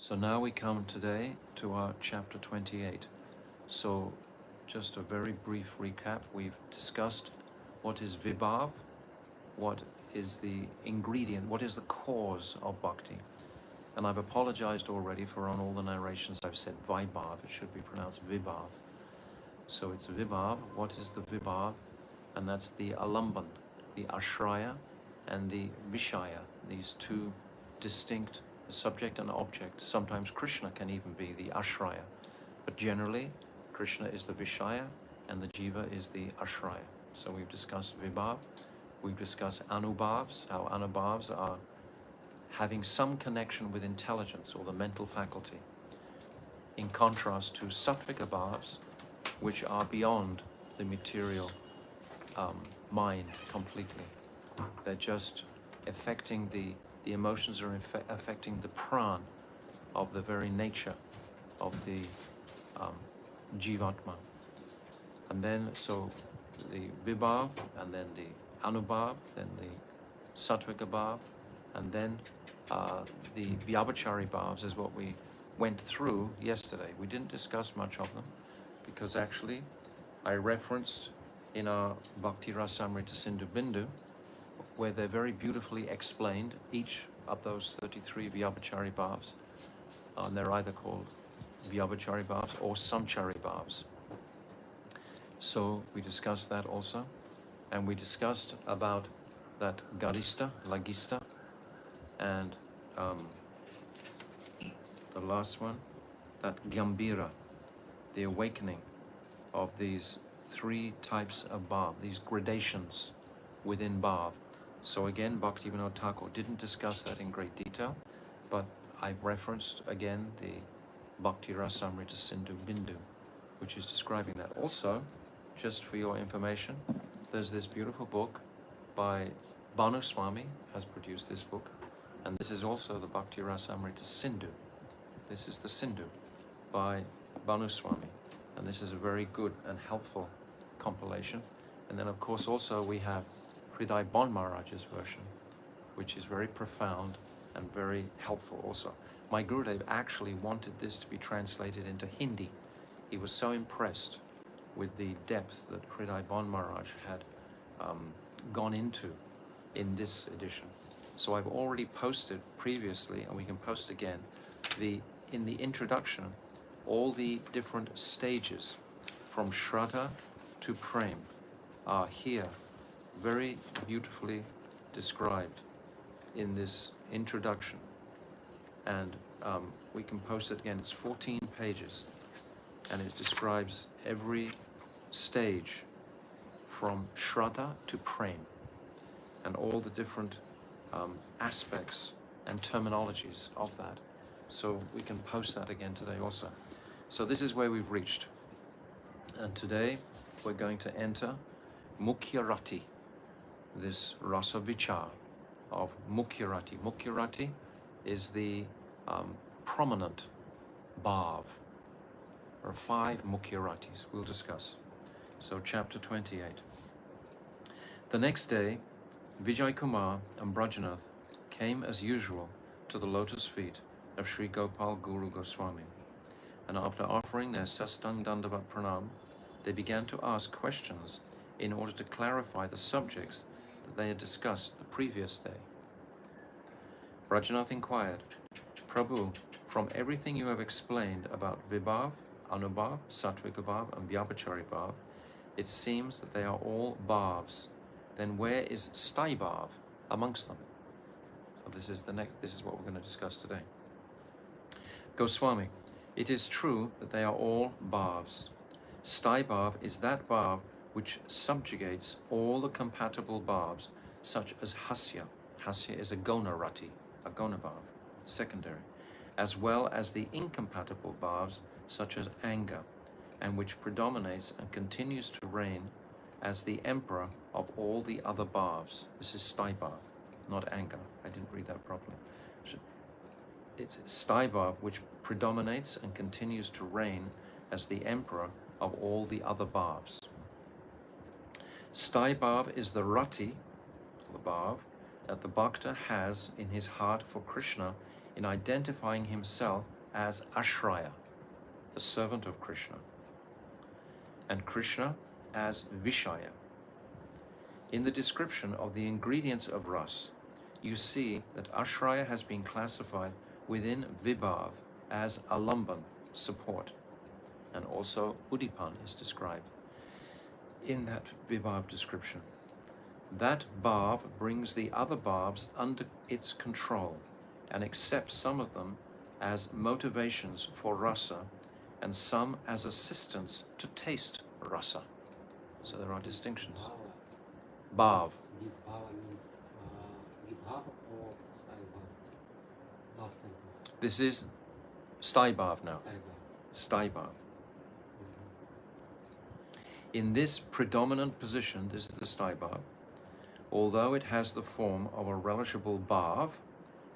So now we come today to our chapter 28. So just a very brief recap. We've discussed what is vibhav, what is the ingredient, what is the cause of bhakti. And I've apologized already for on all the narrations I've said vibhav. It should be pronounced vibhav. So it's vibhav. What is the vibhav? And that's the alamban, the ashraya, and the vishaya, these two distinct, subject and object. Sometimes Krishna can even be the ashraya, but generally Krishna is the vishaya and the jiva is the ashraya. So we've discussed vibhav, we've discussed anubhavs, how anubhavs are having some connection with intelligence or the mental faculty, in contrast to sattvika bhavs, which are beyond the material mind completely. They're just affecting the emotions are affecting the pran of the very nature of the jivatma. And then, so the vibhav, and then the anubhav, then the sattvika bhav, and then the vyabhachari bhavs is what we went through yesterday. We didn't discuss much of them because actually I referenced in our Bhakti Rasamrita Sindhu Bindu, where they're very beautifully explained, each of those 33 vyabhachari bhavs, and they're either called vyabhachari bhavs or samchari bhavs. So we discussed that also, and we discussed about that garista, lagista, and the last one, that gambira, the awakening of these three types of bhav, these gradations within bhav. So again, Bhaktivinoda Thakur didn't discuss that in great detail, but I've referenced again the Bhakti Rasamrita Sindhu Bindu, which is describing that. Also, just for your information, there's this beautiful book by Bhanu Swami, has produced this book, and this is also the Bhakti Rasamrita Sindhu. This is the Sindhu by Bhanu Swami, and this is a very good and helpful compilation. And then of course also we have Hriday Bon Maharaj's version, which is very profound and very helpful also. My Gurudev actually wanted this to be translated into Hindi. He was so impressed with the depth that Hriday Bon Maharaj had gone into in this edition. So I've already posted previously, and we can post again, in the introduction, all the different stages from Shraddha to Prem are here, very beautifully described in this introduction. And we can post it again. It's 14 pages, and it describes every stage from Shraddha to Prem, and all the different aspects and terminologies of that. So we can post that again today also. So this is where we've reached. And today we're going to enter Mukhya-rati, this Rasa-vicara of Mukhya-rati. Mukhya-rati is the prominent bhav. There are 5 Mukhya-ratis we'll discuss. So chapter 28. The next day, Vijay Kumar and Brajanath came as usual to the lotus feet of Sri Gopal Guru Goswami, and after offering their sastang dandavat pranam, they began to ask questions in order to clarify the subjects that they had discussed the previous day. Brajanath inquired, Prabhu, from everything you have explained about vibhav, anubhav, sattvika bhav, and vyabhachari bhav, it seems that they are all bhavs. Then where is sthai bhav amongst them? So this is what we're going to discuss today. Goswami, it is true that they are all bhavs. Sthai bhav is that bhav which subjugates all the compatible bhavs, such as hasya. Hasya is a gona-rati, a gona bhav, secondary, as well as the incompatible bhavs, such as anger, and which predominates and continues to reign as the emperor of all the other bhavs. This is sthai bhav, not anger. I didn't read that properly. It's sthai bhav which predominates and continues to reign as the emperor of all the other bhavs. Sthai bhav is the rati, the bhav, that the bhakta has in his heart for Krishna in identifying himself as Ashraya, the servant of Krishna, and Krishna as Vishaya. In the description of the ingredients of ras, you see that Ashraya has been classified within Vibhav as Alamban, support, and also Udipan is described in that Vibhav description. That bhav brings the other bhavs under its control and accepts some of them as motivations for rasa and some as assistance to taste rasa. So there are distinctions. Bhav. This bhava means vibhava or sthai bhava? Last sentence. This is sthai bhav now. Sthai bhava. Sthai bhav. In this predominant position, this is the sthai bhav, although it has the form of a relishable bhav,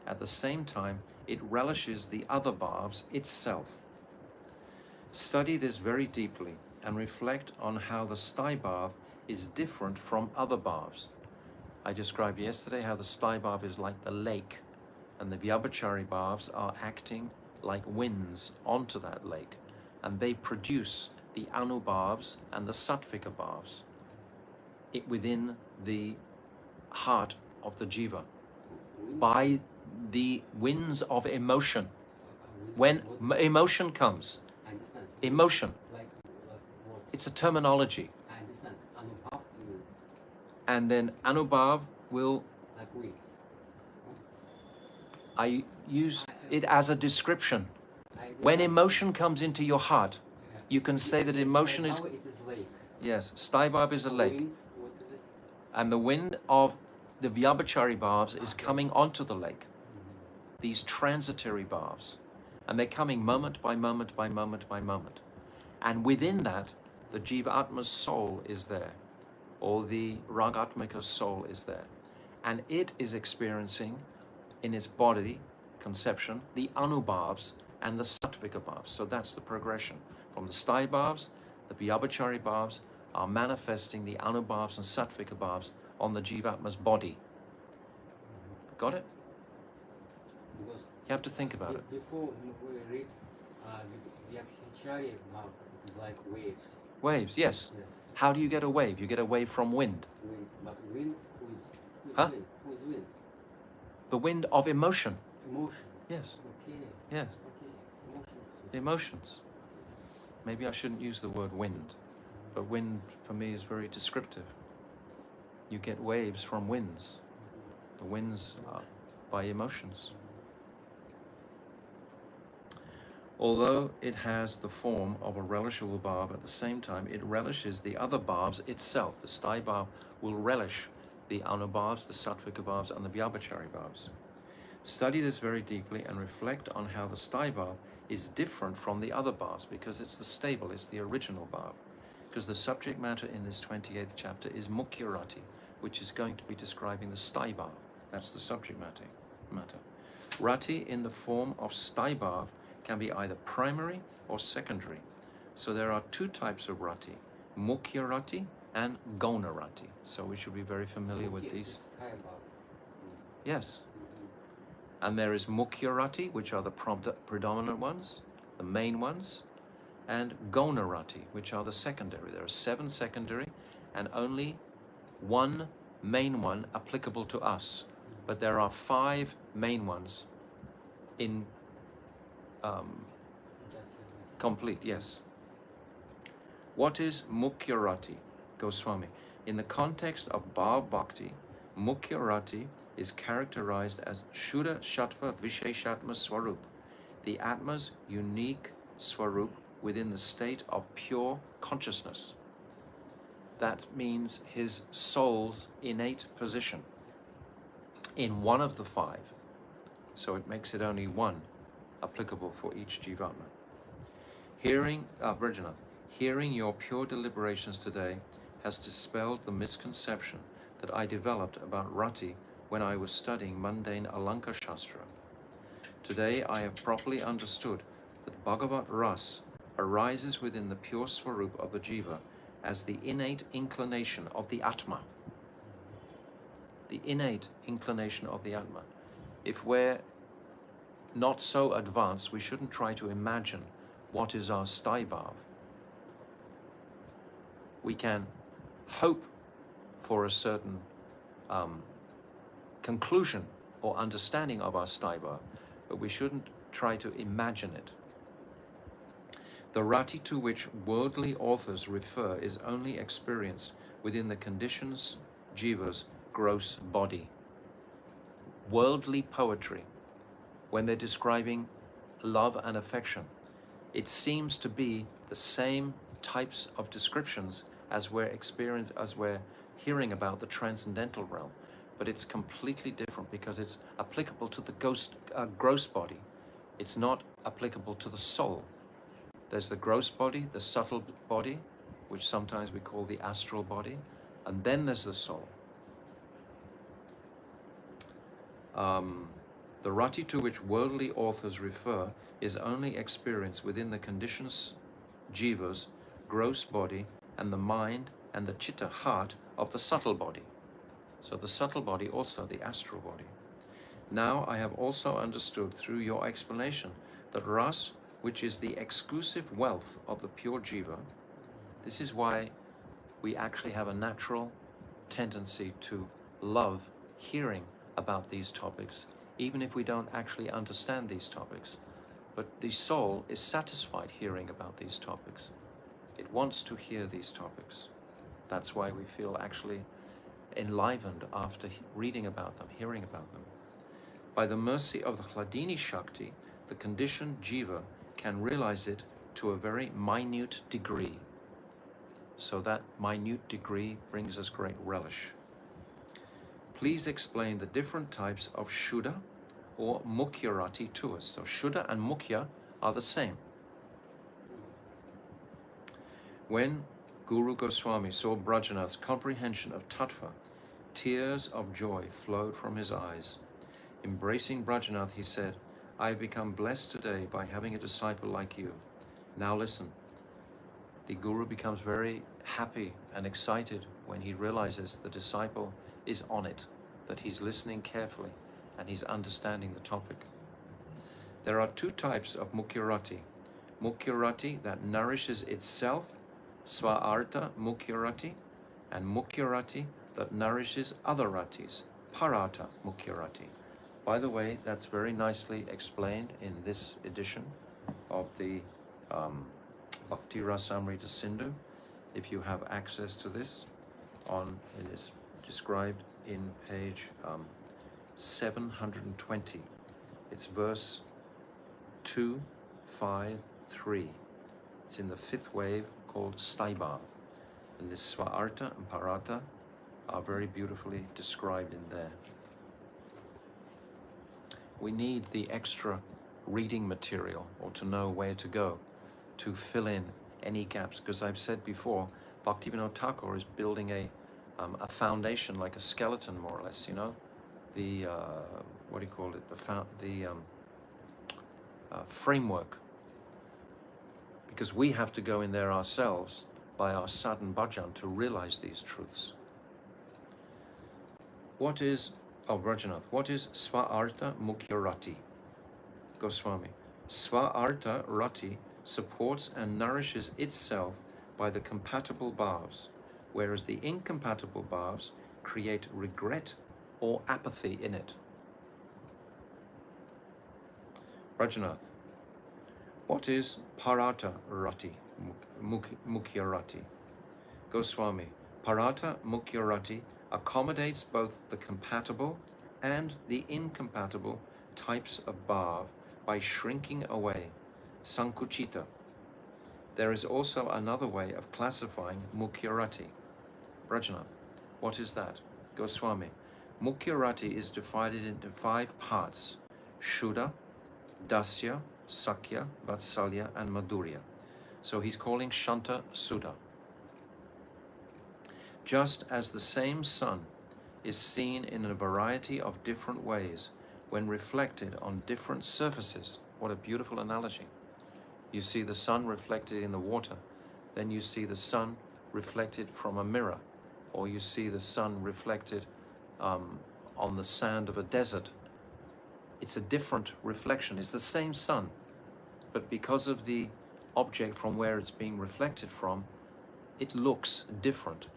at the same time it relishes the other bhavs itself. Study this very deeply and reflect on how the sthai bhav is different from other bhavs. I described yesterday how the sthai bhav is like the lake, and the vyabhachari bhavs are acting like winds onto that lake, and they produce the anubhavs and the sattvika bhavs within the heart of the jiva by the winds of emotion. When emotion comes, I understand. emotion, Like what? it's a terminology, I understand. Anubhav, you and then anubhav will, like wings. I use it as a description. I When understand. emotion comes into your heart, Yeah. you can say that emotion is, It is lake. yes, sthai bhav is a lake, Wings, what is it? and the wind of the vyabhachari bhavs is coming onto the lake, these transitory bhavs, and they're coming moment by moment by moment by moment. And within that, the Jiva Atma's soul is there, or the Ragatmika's soul is there. And it is experiencing in its body, conception, the Anubhavs and the Sattvika bhavs. So that's the progression. From the sthai bhavs, the Vyabhachari bhavs are manifesting the Anubhavs and Sattvika bhavs on the Jivatma's body. Got it? Because You have to think about it. before we read Vyabhachari bhava, it is like waves. Waves, yes. Yes. How do you get a wave? You get a wave from wind. Wind. But wind, who is Huh? wind? Who is wind? The wind of emotion. Emotion. Yes, Okay. yes. Okay. Emotions. Emotions. Maybe I shouldn't use the word wind, but wind for me is very descriptive. You get waves from winds. The winds are by emotions. Although it has the form of a relishable bhav, at the same time it relishes the other bhavs itself. The sthai bhav will relish the anubhavs, the sattvika bhavs, and the vyabhachari bhavs. Study this very deeply and reflect on how the sthai bhav is different from the other bhavs, because it's the stable, it's the original bhav. Because the subject matter in this 28th chapter is Mukhya-rati, which is going to be describing the sthai bhav. That's the subject matter. Rati in the form of sthai bhav can be either primary or secondary. So there are two types of rati, Mukhya-rati and Gauna-rati. So we should be very familiar with Okay, these. it's high above. Yes. And there is Mukhya-rati, which are the predominant ones, the main ones, and Gauna-rati, which are the secondary. There are 7 secondary and only 1 main one applicable to us. But there are 5 main ones in complete, yes. What is Mukhya-rati? Goswami. In the context of Bhav Bhakti, Mukhya-rati is characterized as Shuddha Sattva Visheshatma Swarup, the Atma's unique Swarup within the state of pure consciousness. That means his soul's innate position in one of the 5. So it makes it only 1 applicable for each Jivatma. Hearing your pure deliberations today has dispelled the misconception that I developed about Rati when I was studying mundane Alanka Shastra. Today I have properly understood that Bhagavat Ras arises within the pure Swarup of the Jiva as the innate inclination of the Atma. The innate inclination of the Atma. If we're not so advanced, we shouldn't try to imagine what is our sthai bhav. We can hope for a certain conclusion or understanding of our sthai bhav, but we shouldn't try to imagine it. The rati to which worldly authors refer is only experienced within the conditions jiva's gross body. Worldly poetry, when they're describing love and affection, it seems to be the same types of descriptions as we're hearing about the transcendental realm, but it's completely different because it's applicable to the gross body. It's not applicable to the soul. There's the gross body, the subtle body, which sometimes we call the astral body, and then there's the soul. The rati to which worldly authors refer is only experienced within the conditions jiva's gross body and the mind and the chitta heart of the subtle body. So the subtle body, also the astral body. Now I have also understood through your explanation that ras, which is the exclusive wealth of the pure jiva, this is why we actually have a natural tendency to love hearing about these topics, even if we don't actually understand these topics. But the soul is satisfied hearing about these topics. It wants to hear these topics. That's why we feel actually enlivened after reading about them, hearing about them. By the mercy of the Hladini Shakti, the conditioned jiva can realize it to a very minute degree. So that minute degree brings us great relish. Please explain the different types of Shuddha or Mukhya-rati to us. So Shuddha and Mukhya are the same. When Guru Goswami saw Brajanath's comprehension of tattva, tears of joy flowed from his eyes. Embracing Brajanath, he said, I have become blessed today by having a disciple like you. Now listen. The Guru becomes very happy and excited when he realizes the disciple is on it, that he's listening carefully and he's understanding the topic. There are two types of Mukhya-rati. Mukhya-rati that nourishes itself, Sva-arta Mukhya-rati, and Mukhya-rati that nourishes other ratis, Parata Mukhya-rati. By the way, that's very nicely explained in this edition of the Bhakti Rasamrita Sindhu. If you have access to this, it is described in page 720. It's verse 253. It's in the fifth wave called Staiba. And this Sva-arta and Parata are very beautifully described in there. We need the extra reading material or to know where to go to fill in any gaps, because I've said before, Bhaktivinoda Thakur is building a foundation, like a skeleton, more or less. You know, the what do you call it? The framework, because we have to go in there ourselves by our sadhan bhajan to realize these truths. What is Rajanath? What is Sva-arta Mukhya-rati? Goswami. Sva-arta rati supports and nourishes itself by the compatible bhavs, whereas the incompatible bhavs create regret or apathy in it. Rajanath. What is Parata Rati, Mukhya-rati? Goswami. Parata Mukhya-rati accommodates both the compatible and the incompatible types of bhav by shrinking away, sankuchita. There is also another way of classifying Mukhya-rati. Rajanath, what is that? Goswami. Mukhya-rati is divided into 5 parts: Shuddha, Dasya, Sakya, Vatsalya, and Madhurya. So he's calling Shanta Sudha. Just as the same sun is seen in a variety of different ways when reflected on different surfaces. What a beautiful analogy. You see the sun reflected in the water, then you see the sun reflected from a mirror, or you see the sun reflected on the sand of a desert. It's a different reflection. It's the same sun, but because of the object from where it's being reflected from, it looks different.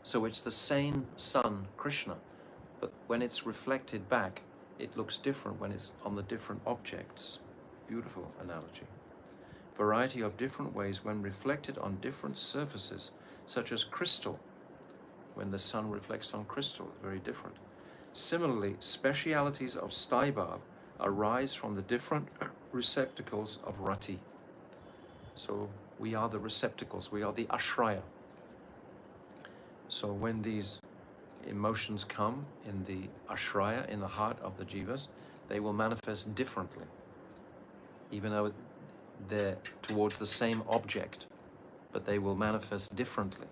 So it's the same sun, Krishna, but when it's reflected back, it looks different when it's on the different objects. Beautiful analogy. Variety of different ways when reflected on different surfaces, such as crystal. When the sun reflects on crystal, very different. Similarly, specialities of Staibhav arise from the different receptacles of Rati. So we are the receptacles, we are the ashraya. So when these emotions come in the ashraya, in the heart of the jivas, they will manifest differently, even though they're towards the same object, but they will manifest differently.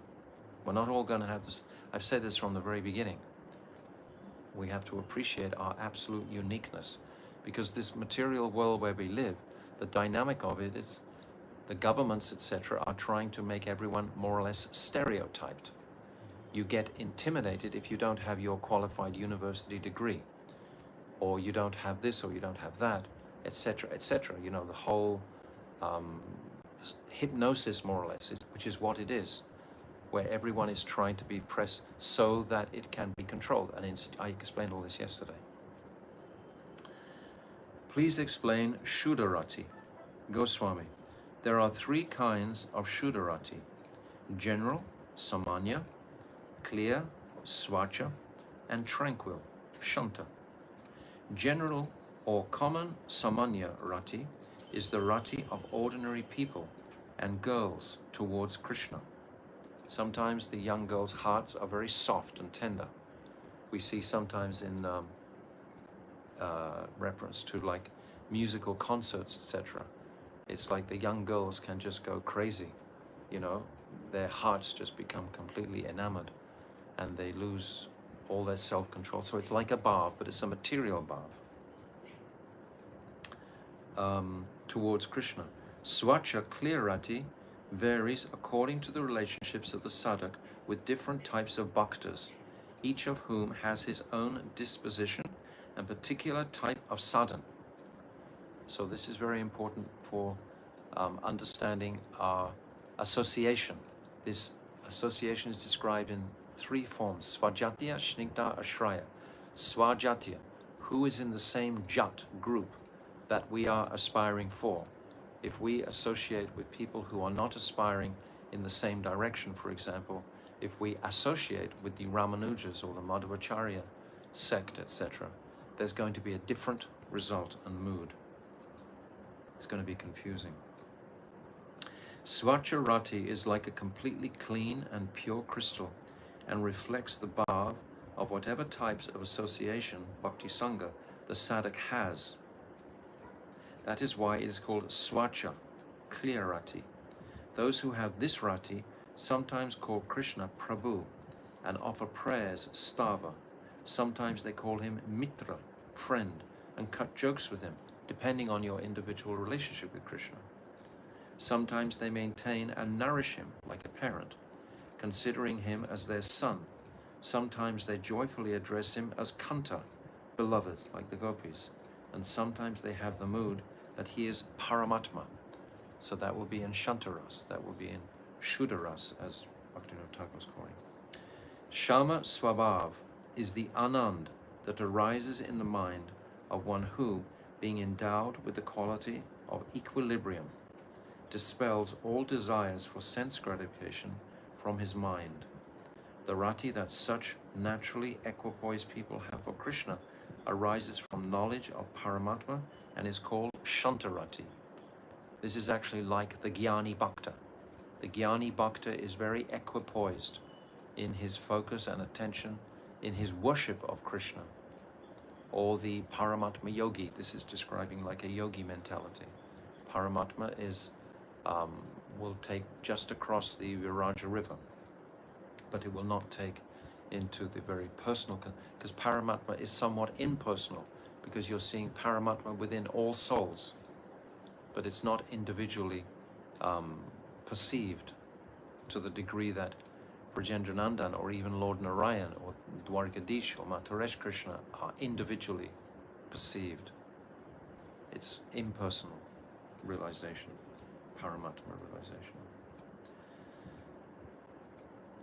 We're not all going to have this. I've said this from the very beginning. We have to appreciate our absolute uniqueness, because this material world where we live, the dynamic of it is the governments, etc., are trying to make everyone more or less stereotyped. You get intimidated if you don't have your qualified university degree, or you don't have this, or you don't have that, etc., etc. You know, the whole hypnosis, more or less, which is what it is, where everyone is trying to be pressed so that it can be controlled. And I explained all this yesterday. Please explain Shuddharati. Goswami, there are three kinds of Shuddharati: general, samanya; clear, swacha; and tranquil, shanta. General or common samanya rati is the rati of ordinary people and girls towards Krishna. Sometimes the young girls' hearts are very soft and tender. We see sometimes in reference to like musical concerts, etc. It's like the young girls can just go crazy, you know, their hearts just become completely enamored and they lose all their self-control. So it's like a bhav, but it's a material bhav towards Krishna. Swacha, clear rati, varies according to the relationships of the sadhak with different types of bhaktas, each of whom has his own disposition and particular type of sadhan. So this is very important for understanding our association. This association is described in three forms: Svajatiya, Snigdha, Ashraya. Svajatiya, who is in the same jat group that we are aspiring for. If we associate with people who are not aspiring in the same direction, for example, if we associate with the Ramanujas or the Madhvacharya sect, etc., there's going to be a different result and mood. It's going to be confusing. Svacha-rati is like a completely clean and pure crystal and reflects the bhav of whatever types of association, bhakti sangha, the sadhak has. That is why it is called svacha, clear rati. Those who have this rati sometimes call Krishna Prabhu and offer prayers stava. Sometimes they call him mitra, friend, and cut jokes with him, depending on your individual relationship with Krishna. Sometimes they maintain and nourish him like a parent, considering him as their son. Sometimes they joyfully address him as Kanta, beloved, like the gopis. And sometimes they have the mood that he is Paramatma. So that will be in Shantaras, that will be in Shuddharas, as Bhaktivinoda Thakur was calling. Shama Svabhav is the Anand that arises in the mind of one who, being endowed with the quality of equilibrium, dispels all desires for sense gratification from his mind. The rati that such naturally equipoised people have for Krishna arises from knowledge of Paramatma and is called Shantarati. This is actually like the Jnani Bhakta. The Jnani Bhakta is very equipoised in his focus and attention, in his worship of Krishna. Or the Paramatma Yogi, this is describing like a yogi mentality. Paramatma is, will take just across the Viraja river, but it will not take into the very personal, because Paramatma is somewhat impersonal, because you're seeing Paramatma within all souls, but it's not individually perceived to the degree that Brajendranandan or even Lord Narayan or Dwarkadish or Mataresh Krishna are individually perceived. It's impersonal realization, Paramatma realization.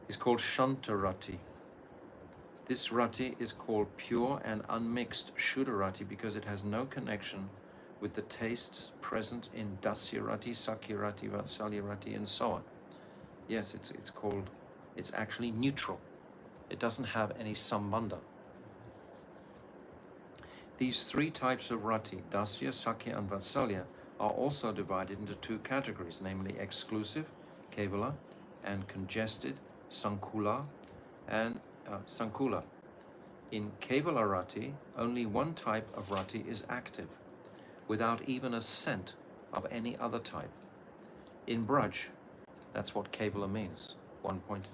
It's called Shanta-rati. This rati is called pure and unmixed Shuddha-rati because it has no connection with the tastes present in Dasya-rati, Sakya-rati, Vatsalya-rati, and so on. Yes, it's actually neutral. It doesn't have any sambandha. These three types of rati, Dasya, Sakya, and Vatsalya, are also divided into two categories, namely exclusive, Kevala, and congested, Sankula, and Sankula. In Kevala rati, only one type of rati is active, without even a scent of any other type. In Braj, that's what Kevala means, one point.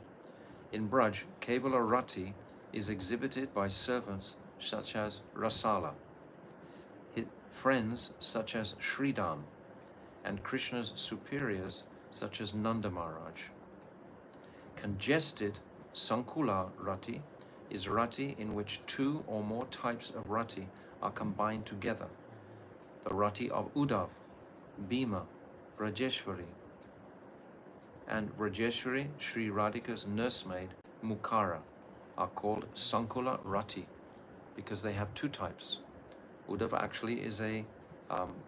In Braj, Kevala rati is exhibited by servants such as Rasala, his friends such as Sridhan, and Krishna's superiors such as Nanda Maharaj. Congested Sankula rati is rati in which two or more types of rati are combined together. The rati of Uddhav, Bhima, Rajeshwari, and Rajeshwari, Sri Radhika's nursemaid, Mukhya-rati, are called Sankula rati because they have two types. Uddhav actually is a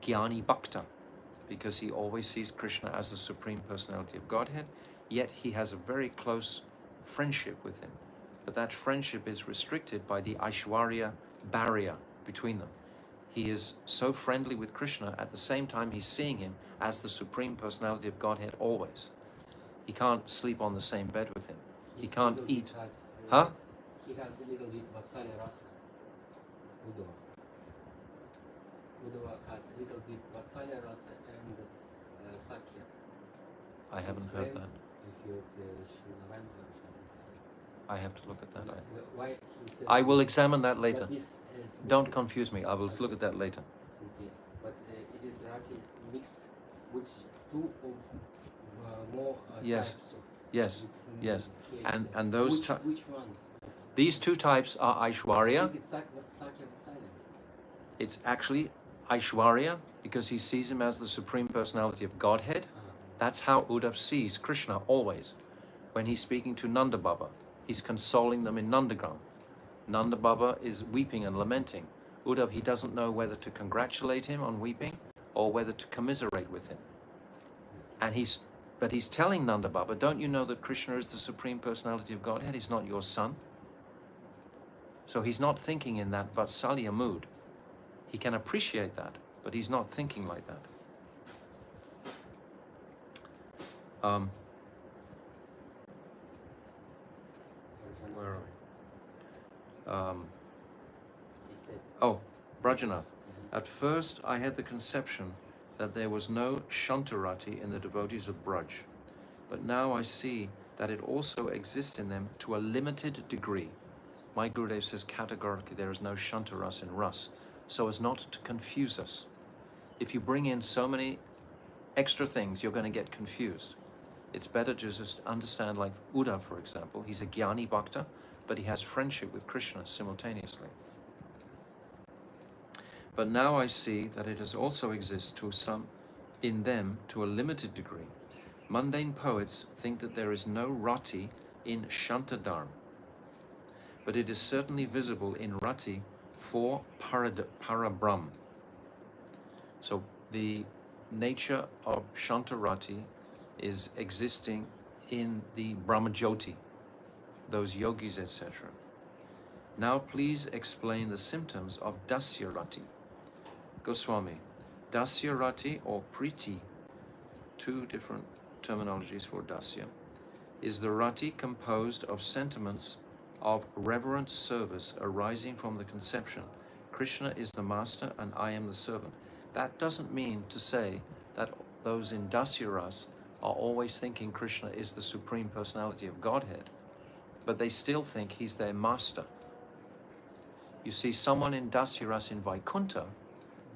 Jnani Bhakta because he always sees Krishna as the Supreme Personality of Godhead, yet he has a very close friendship with him. But that friendship is restricted by the Aishwarya barrier between them. He is so friendly with Krishna, at the same time he's seeing him as the Supreme Personality of Godhead always. He can't sleep on the same bed with him. He can't eat. Huh? He has a little bit Vatsalya Rasa. Uddhava. Uddhava has a little bit Vatsalya Rasa and Sakya. I haven't heard that. I heard Sri Narayana Maharaj. I have to look at that. Why he said I will examine that later. This, Don't confuse me. I will look at that later. Okay. But it is rati mixed with two or more Yes. types of. Yes. Yes. Okay, And those which one? these two types are I Aishwarya. think it's Sakya Vatsalya. It's actually Aishwarya because he sees him as the Supreme Personality of Godhead. That's how Uddhav sees Krishna always. When he's speaking to Nanda Baba, he's consoling them in Nandagram. Nanda Baba is weeping and lamenting. Uddhav, he doesn't know whether to congratulate him on weeping or whether to commiserate with him. And he's telling Nanda Baba, don't you know that Krishna is the Supreme Personality of Godhead? He's not your son. So he's not thinking in that Vatsalya mood. He can appreciate that, but he's not thinking like that. Where are we? Oh, Brajanath. At first, I had the conception that there was no Shanta-rati in the devotees of Braj, but now I see that it also exists in them to a limited degree. My Gurudev says categorically there is no Shanta-ras in Ras, so as not to confuse us. If you bring in so many extra things, you're going to get confused. It's better to just understand, like Uddhav, for example. He's a Jnani Bhakta, but he has friendship with Krishna simultaneously. But now I see that it has also exists to some in them to a limited degree. Mundane poets think that there is no rati in Shanta Dharma, but it is certainly visible in rati for Parabrahm. So the nature of Shanta rati is existing in the Brahmajyoti, those yogis, etc. Now please explain the symptoms of Dasya rati. Goswami, Dasya rati or Priti, two different terminologies for Dasya, is the rati composed of sentiments of reverent service arising from the conception, Krishna is the master and I am the servant. That doesn't mean to say that those in Dasya Ras are always thinking Krishna is the Supreme Personality of Godhead, but they still think he's their master. You see, someone in Dasya Ras in Vaikuntha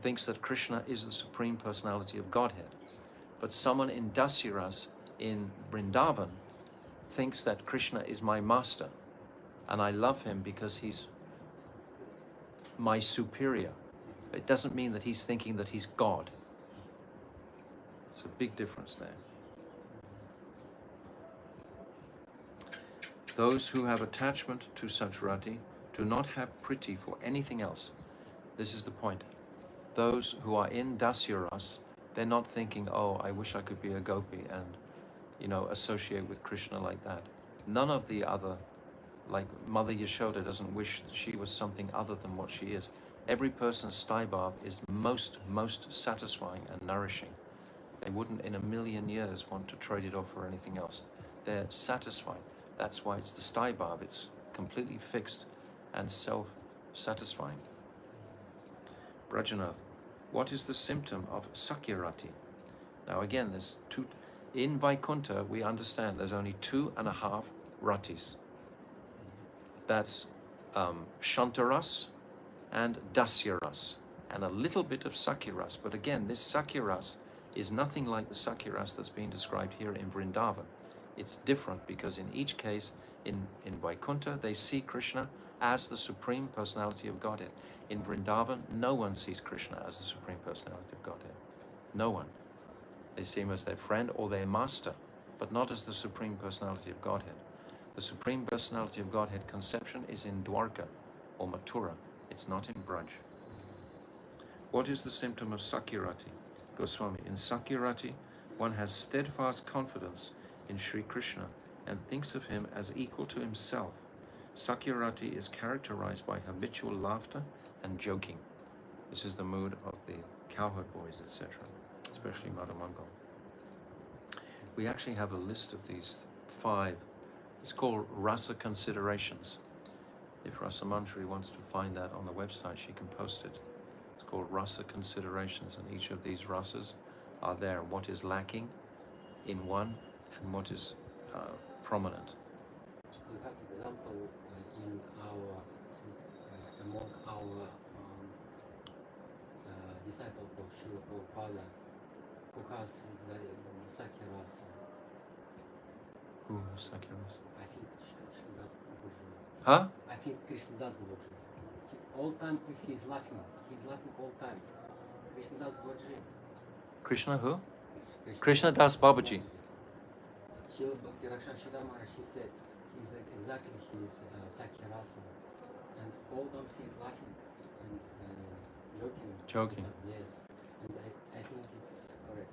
thinks that Krishna is the Supreme Personality of Godhead, but someone in Dasya Ras in Vrindavan thinks that Krishna is my master, and I love him because he's my superior. It doesn't mean that he's thinking that he's God. There's a big difference there. Those who have attachment to such rati do not have priti for anything else. This is the point. Those who are in dasyaras, they're not thinking, oh, I wish I could be a gopi and, associate with Krishna like that. None of the other, like Mother Yashoda doesn't wish that she was something other than what she is. Every person's staibab is most satisfying and nourishing. They wouldn't in a million years want to trade it off for anything else. They're satisfied. That's why it's the staibab. It's completely fixed and self-satisfying. Brajanath, what is the symptom of Mukhya-rati? Now again, there's two. In Vaikuntha, we understand there's only 2.5 ratis. That's Shantaras and Dasyaras, and a little bit of Sakyaras. But again, this Sakyaras is nothing like the Sakyaras that's being described here in Vrindavan. It's different because in each case, in Vaikuntha, they see Krishna as the Supreme Personality of Godhead. In Vrindavan, no one sees Krishna as the Supreme Personality of Godhead. No one. They see him as their friend or their master, but not as the Supreme Personality of Godhead. The Supreme Personality of Godhead conception is in Dwarka or Mathura. It's not in Braj. What is the symptom of Mukhya-rati? Goswami, in Mukhya-rati, one has steadfast confidence in Sri Krishna and thinks of him as equal to himself. Mukhya-rati is characterized by habitual laughter and joking. This is the mood of the cowherd boys, etc., especially Madhamangal. We actually have a list of these 5. It's called Rasa Considerations. If Rasa Manjari wants to find that on the website, she can post it. It's called Rasa Considerations, and each of these rasas are there, and what is lacking in one and what is prominent. You have example in our among our disciples of Srila Prabhupada who has the Sakya-rasa. Who has Sakya-rasa? I think Krishna does Bhajana. Huh? I think Krishna does Bhajana. All time he's laughing. He's laughing all time. Krishna does Bhajana. Krishna who? Krishna Das Babaji. Srila Bhakti Rakshashida Maharaj, she said, he's exactly his Sakya-rasa. And all times he's laughing and joking. Joking. Yes. And I think it's correct.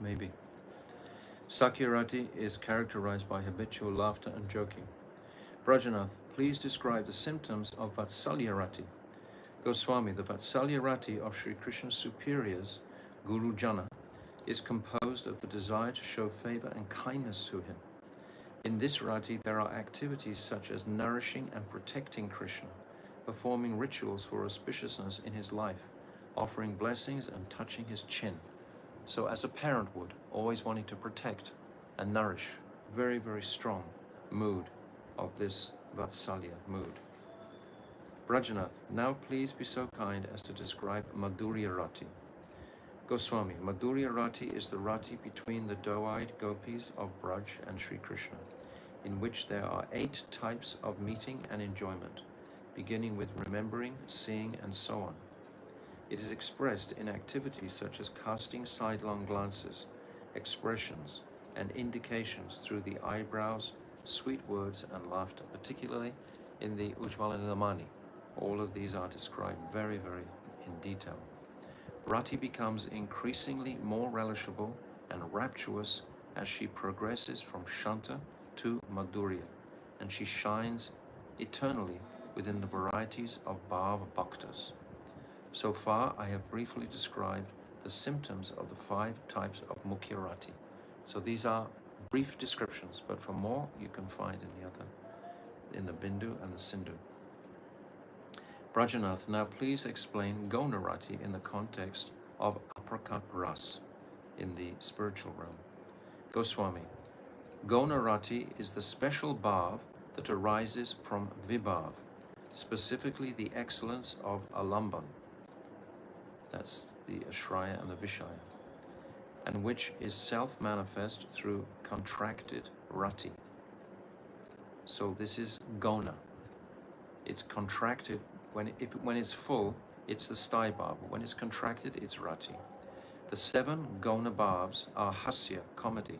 Maybe. Mukhya-rati is characterized by habitual laughter and joking. Brajanath, please describe the symptoms of Vatsalya-rati. Goswami, the Vatsalya-rati of Sri Krishna's superiors, Guru Jana, is composed of the desire to show favor and kindness to him. In this rati, there are activities such as nourishing and protecting Krishna, performing rituals for auspiciousness in his life, offering blessings and touching his chin. So as a parent would, always wanting to protect and nourish. Very, very strong mood of this Vatsalya mood. Brajanath, now please be so kind as to describe Madhurya-rati. Goswami, Madhurya-rati is the rati between the doe-eyed gopis of Braj and Sri Krishna, in which there are 8 types of meeting and enjoyment, beginning with remembering, seeing, and so on. It is expressed in activities such as casting sidelong glances, expressions, and indications through the eyebrows, sweet words, and laughter, particularly in the Ujjvala Nilamani. All of these are described very, very in detail. Rati becomes increasingly more relishable and rapturous as she progresses from Shanta to Madhurya, and she shines eternally within the varieties of Bhava Bhaktas. So far, I have briefly described the symptoms of the 5 types of Mukhya-rati. So these are brief descriptions, but for more, you can find in the Bindu and the Sindhu. Brajanath, now please explain Gona-rati in the context of Aprakat Ras in the spiritual realm. Goswami, Gona-rati is the special bhav that arises from Vibhav, specifically the excellence of Alamban. That's the Ashraya and the Vishaya, and which is self-manifest through contracted rati. So this is Gona. It's contracted When it's full, it's the sthai bhava. When it's contracted, it's rati. The 7 gona bhavs are hasya, comedy,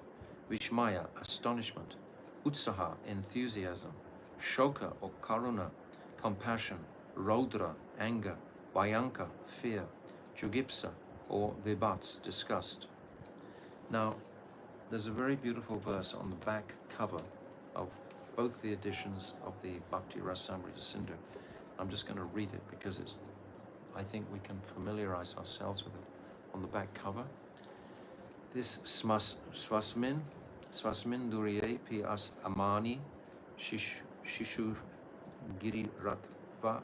vishmaya, astonishment, utsaha, enthusiasm, shoka or karuna, compassion, rodra, anger, bhayanka, fear, jugipsa or vibhats, disgust. Now, there's a very beautiful verse on the back cover of both the editions of the Bhakti Rasamrita Sindhu. I'm just going to read it because I think we can familiarize ourselves with it. On the back cover, this swasmin duriye pi as amani shishu giri ratva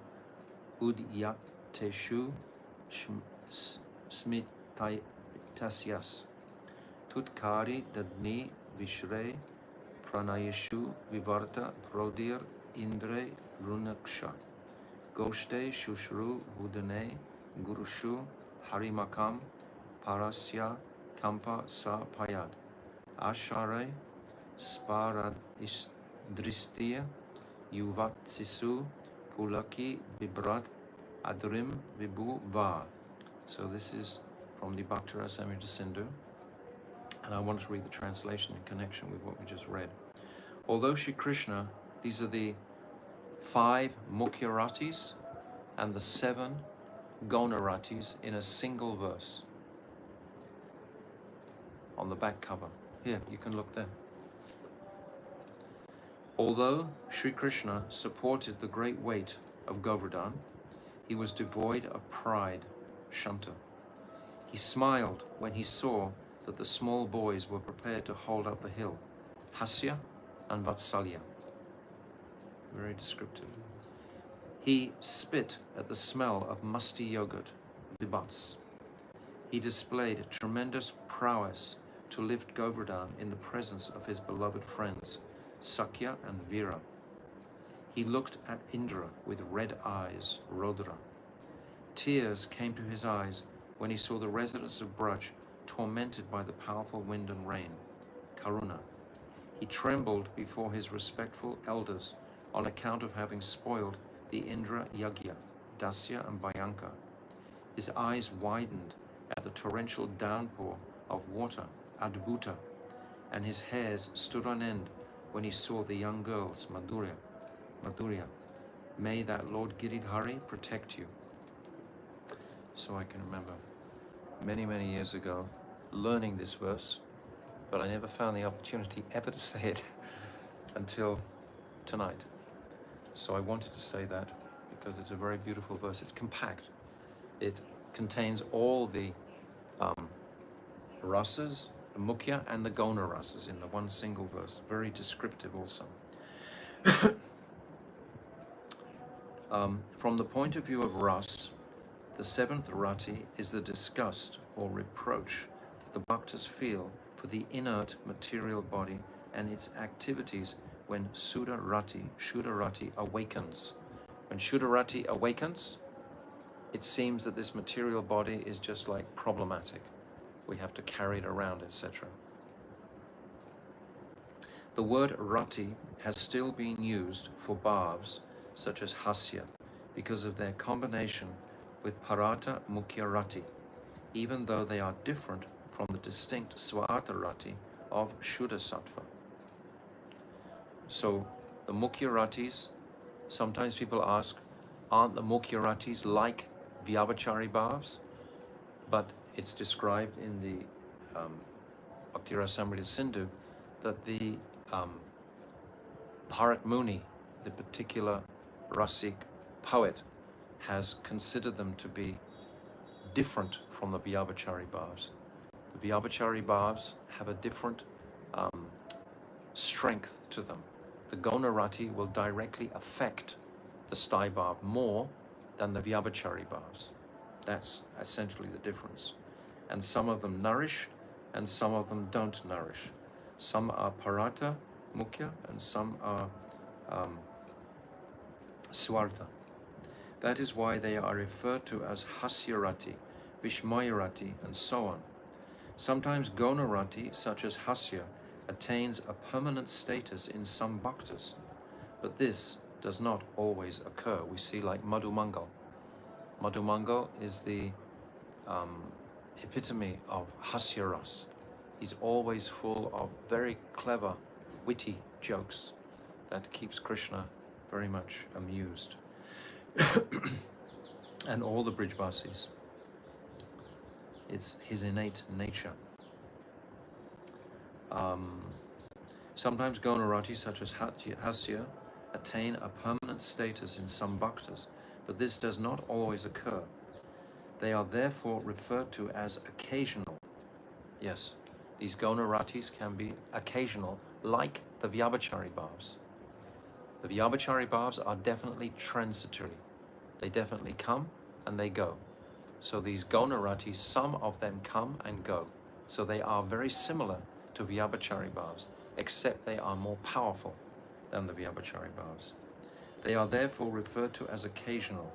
udyateshu smitasyas tutkari dadni vishre pranayeshu vivarta prodir indre runaksha goshte shushru hudane gurushu harimakam parasya kampa sa payad ashare sparad dristia yuvatsisu pulaki vibrat adrim vibu va. So this is from the Bhakti Rasamrita Sindhu, and I want to read the translation in connection with what we just read. Although Shri Krishna, these are the 5 Mukhya-ratis and the 7 Gona-ratis in a single verse on the back cover. Here, you can look there. Although Sri Krishna supported the great weight of Govardhan, he was devoid of pride, Shanta. He smiled when he saw that the small boys were prepared to hold up the hill, Hasya and Vatsalya. Very descriptive. He spit at the smell of musty yogurt, Vibhats. He displayed tremendous prowess to lift Govardhan in the presence of his beloved friends, Sakya and Vira. He looked at Indra with red eyes, Rodra. Tears came to his eyes when he saw the residents of Braj tormented by the powerful wind and rain, Karuna. He trembled before his respectful elders on account of having spoiled the Indra Yagya, Dasya and Bhayanka. His eyes widened at the torrential downpour of water, Adbhuta, and his hairs stood on end when he saw the young girls, Madhurya. May that Lord Giridhari protect you. So I can remember many, many years ago learning this verse, but I never found the opportunity ever to say it until tonight. So I wanted to say that because it's a very beautiful verse. It's compact. It contains all the rasas, the mukhya and the gona rasas in the one single verse. Very descriptive also. From the point of view of ras, the 7th rati is the disgust or reproach that the bhaktas feel for the inert material body and its activities when Shuddha-rati awakens. When Shuddha-rati awakens, it seems that this material body is just like problematic. We have to carry it around, etc. The word rati has still been used for bhavs such as hasya because of their combination with parata mukhya-rati, even though they are different from the distinct swarta-rati of Shuddha Sattva. So the Mukhya-ratis, sometimes people ask, aren't the Mukhya-ratis like Vyabhachari bhavs? But it's described in the Bhakti Rasamrita Sindhu that the Bharat Muni, the particular Rasik poet, has considered them to be different from the Vyabhachari bhavs. The Vyabhachari bhavs have a different strength to them. The Gona-rati will directly affect the sthai bhav more than the Vyabhachari bhavs. That's essentially the difference. And some of them nourish, and some of them don't nourish. Some are parata, mukhya, and some are swarta. That is why they are referred to as hasya-rati, vishmaya-rati, and so on. Sometimes Gona-rati, such as hasya, attains a permanent status in some bhaktas, but this does not always occur. We see like Madhumangal. Madhumangal is the epitome of hasyaras. He's always full of very clever, witty jokes that keeps Krishna very much amused. And all the Brijbasis. It's his innate nature. Sometimes Gonarati, such as Hasya, attain a permanent status in some bhaktas, but this does not always occur. They are therefore referred to as occasional. Yes, these Gonaratis can be occasional, like the Vyabhachari bhavs. The Vyabhachari bhavs are definitely transitory. They definitely come and they go. So these Gonaratis, some of them come and go. So they are very similar to Vyabhachari bhavs, except they are more powerful than the Vyabhachari bhavs. They are therefore referred to as occasional,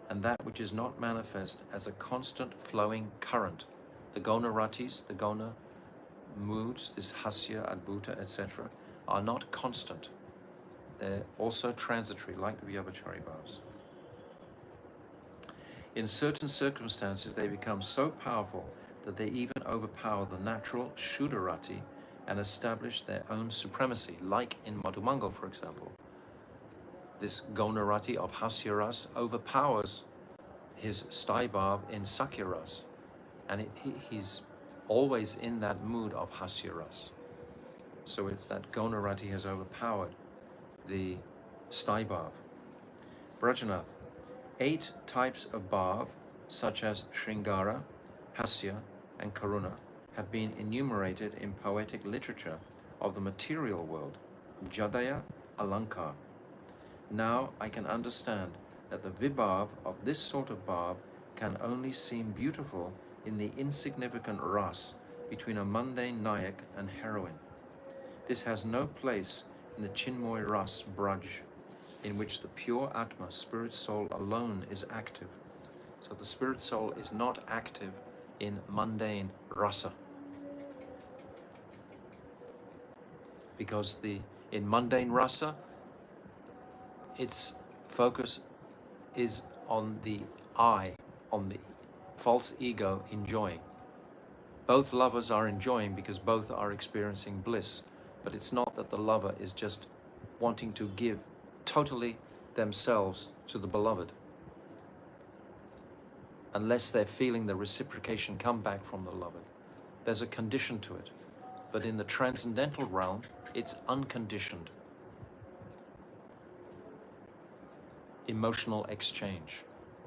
and that which is not manifest as a constant flowing current. The Gonaratis, the Gona moods, this Hasya, Adbhuta, etc., are not constant. They're also transitory, like the Vyabhachari bhavs. In certain circumstances, they become so powerful that they even overpower the natural Shuddharati and establish their own supremacy, like in Madhumangal, for example. This Gonarati of Hasyaras overpowers his Staibhav in Sakyaras, and he's always in that mood of Hasyaras. So it's that Gonarati has overpowered the Staibhav. Brajanath, 8 types of bhav, such as Shringara, Hasya, and Karuna, have been enumerated in poetic literature of the material world, Jadaya Alankar. Now I can understand that the vibhav of this sort of bhav can only seem beautiful in the insignificant ras between a mundane nayak and heroine. This has no place in the Chinmoy ras Braj, in which the pure Atma, spirit soul alone, is active. So the spirit soul is not active in mundane rasa. Because in mundane rasa, its focus is on the I, on the false ego enjoying. Both lovers are enjoying because both are experiencing bliss, but it's not that the lover is just wanting to give totally themselves to the beloved, unless they're feeling the reciprocation come back from the beloved. There's a condition to it, but in the transcendental realm, it's unconditioned emotional exchange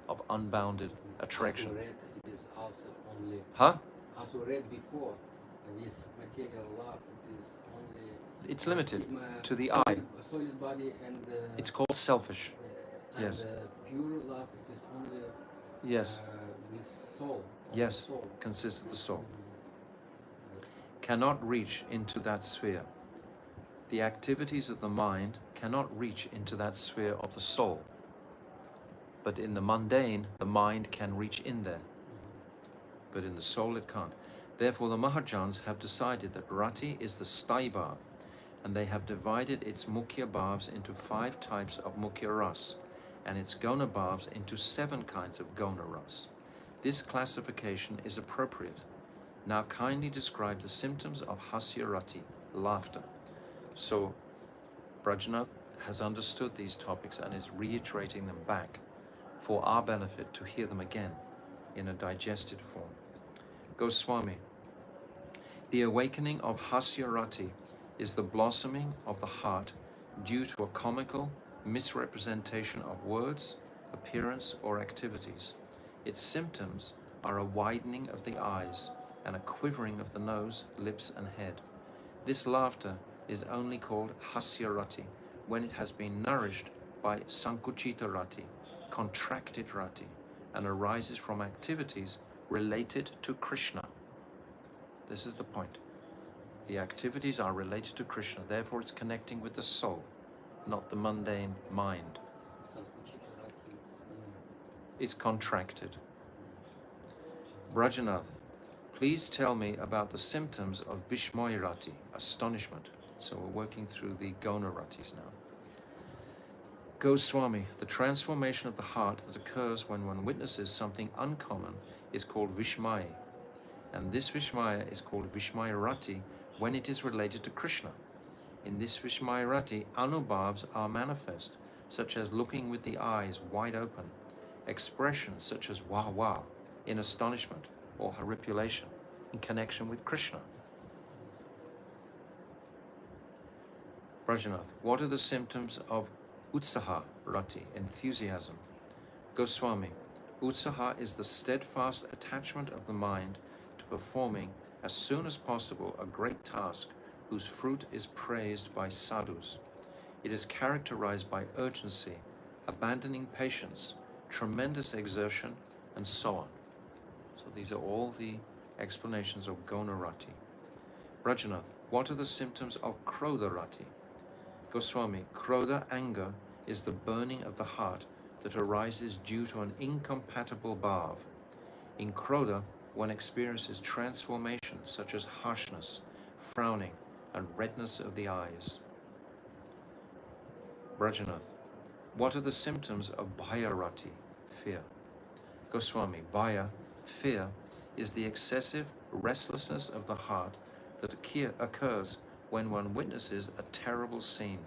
of unbounded attraction. As we read, it is also only. As we read before, this material love, it is only. It's limited to the solid, I. Solid body and. It's called selfish. Yes. And pure love, it is only. Yes. With soul. Yes. Soul. Consists of the soul. Cannot reach into that sphere. The activities of the mind cannot reach into that sphere of the soul. But in the mundane, the mind can reach in there. But in the soul, it can't. Therefore, the Mahajans have decided that Rati is the Staibhav, and they have divided its Mukhya bhavs into 5 types of Mukhya ras, and its Gona bhavs into 7 kinds of Gona ras. This classification is appropriate. Now kindly describe the symptoms of Hasya-rati, laughter. So, Brajanath has understood these topics and is reiterating them back for our benefit to hear them again in a digested form. Goswami, the awakening of Hasya-rati is the blossoming of the heart due to a comical misrepresentation of words, appearance, or activities. Its symptoms are a widening of the eyes and a quivering of the nose, lips, and head. This laughter is only called Hasya-rati when it has been nourished by Sankuchita-rati, contracted rati, and arises from activities related to Krishna. This is the point. The activities are related to Krishna, therefore it's connecting with the soul, not the mundane mind. It's contracted. Brajanath, please tell me about the symptoms of Vishmoy-rati, astonishment. So we're working through the Gona-ratis now. Goswami, the transformation of the heart that occurs when one witnesses something uncommon is called Vishmaya, and this Vishmaya is called Mukhya-rati when it is related to Krishna. In this Mukhya-rati, anubhavs are manifest, such as looking with the eyes wide open, expressions such as wah wah in astonishment or haripulation in connection with Krishna. Brajanath, what are the symptoms of Utsaha-rati, enthusiasm? Goswami, Utsaha is the steadfast attachment of the mind to performing as soon as possible a great task whose fruit is praised by sadhus. It is characterized by urgency, abandoning patience, tremendous exertion, and so on. So these are all the explanations of Gonarati. Brajanath, what are the symptoms of Krodha-rati? Goswami, Krodha, anger, is the burning of the heart that arises due to an incompatible bhav. In Krodha, one experiences transformations such as harshness, frowning, and redness of the eyes. Brajanath, what are the symptoms of Bhaya-rati, fear? Goswami, Bhaya, fear, is the excessive restlessness of the heart that occurs when one witnesses a terrible scene.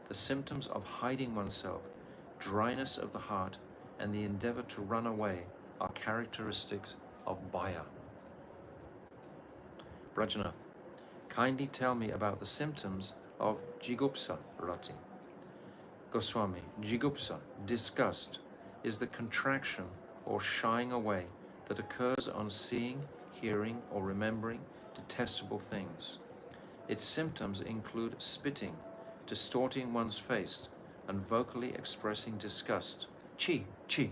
The symptoms of hiding oneself, dryness of the heart, and the endeavor to run away are characteristics of Bhaya. Brajanath, kindly tell me about the symptoms of Jigupsa-rati. Goswami, Jigupsa, disgust, is the contraction or shying away that occurs on seeing, hearing, or remembering detestable things. Its symptoms include spitting, distorting one's face, and vocally expressing disgust. Chi, chi.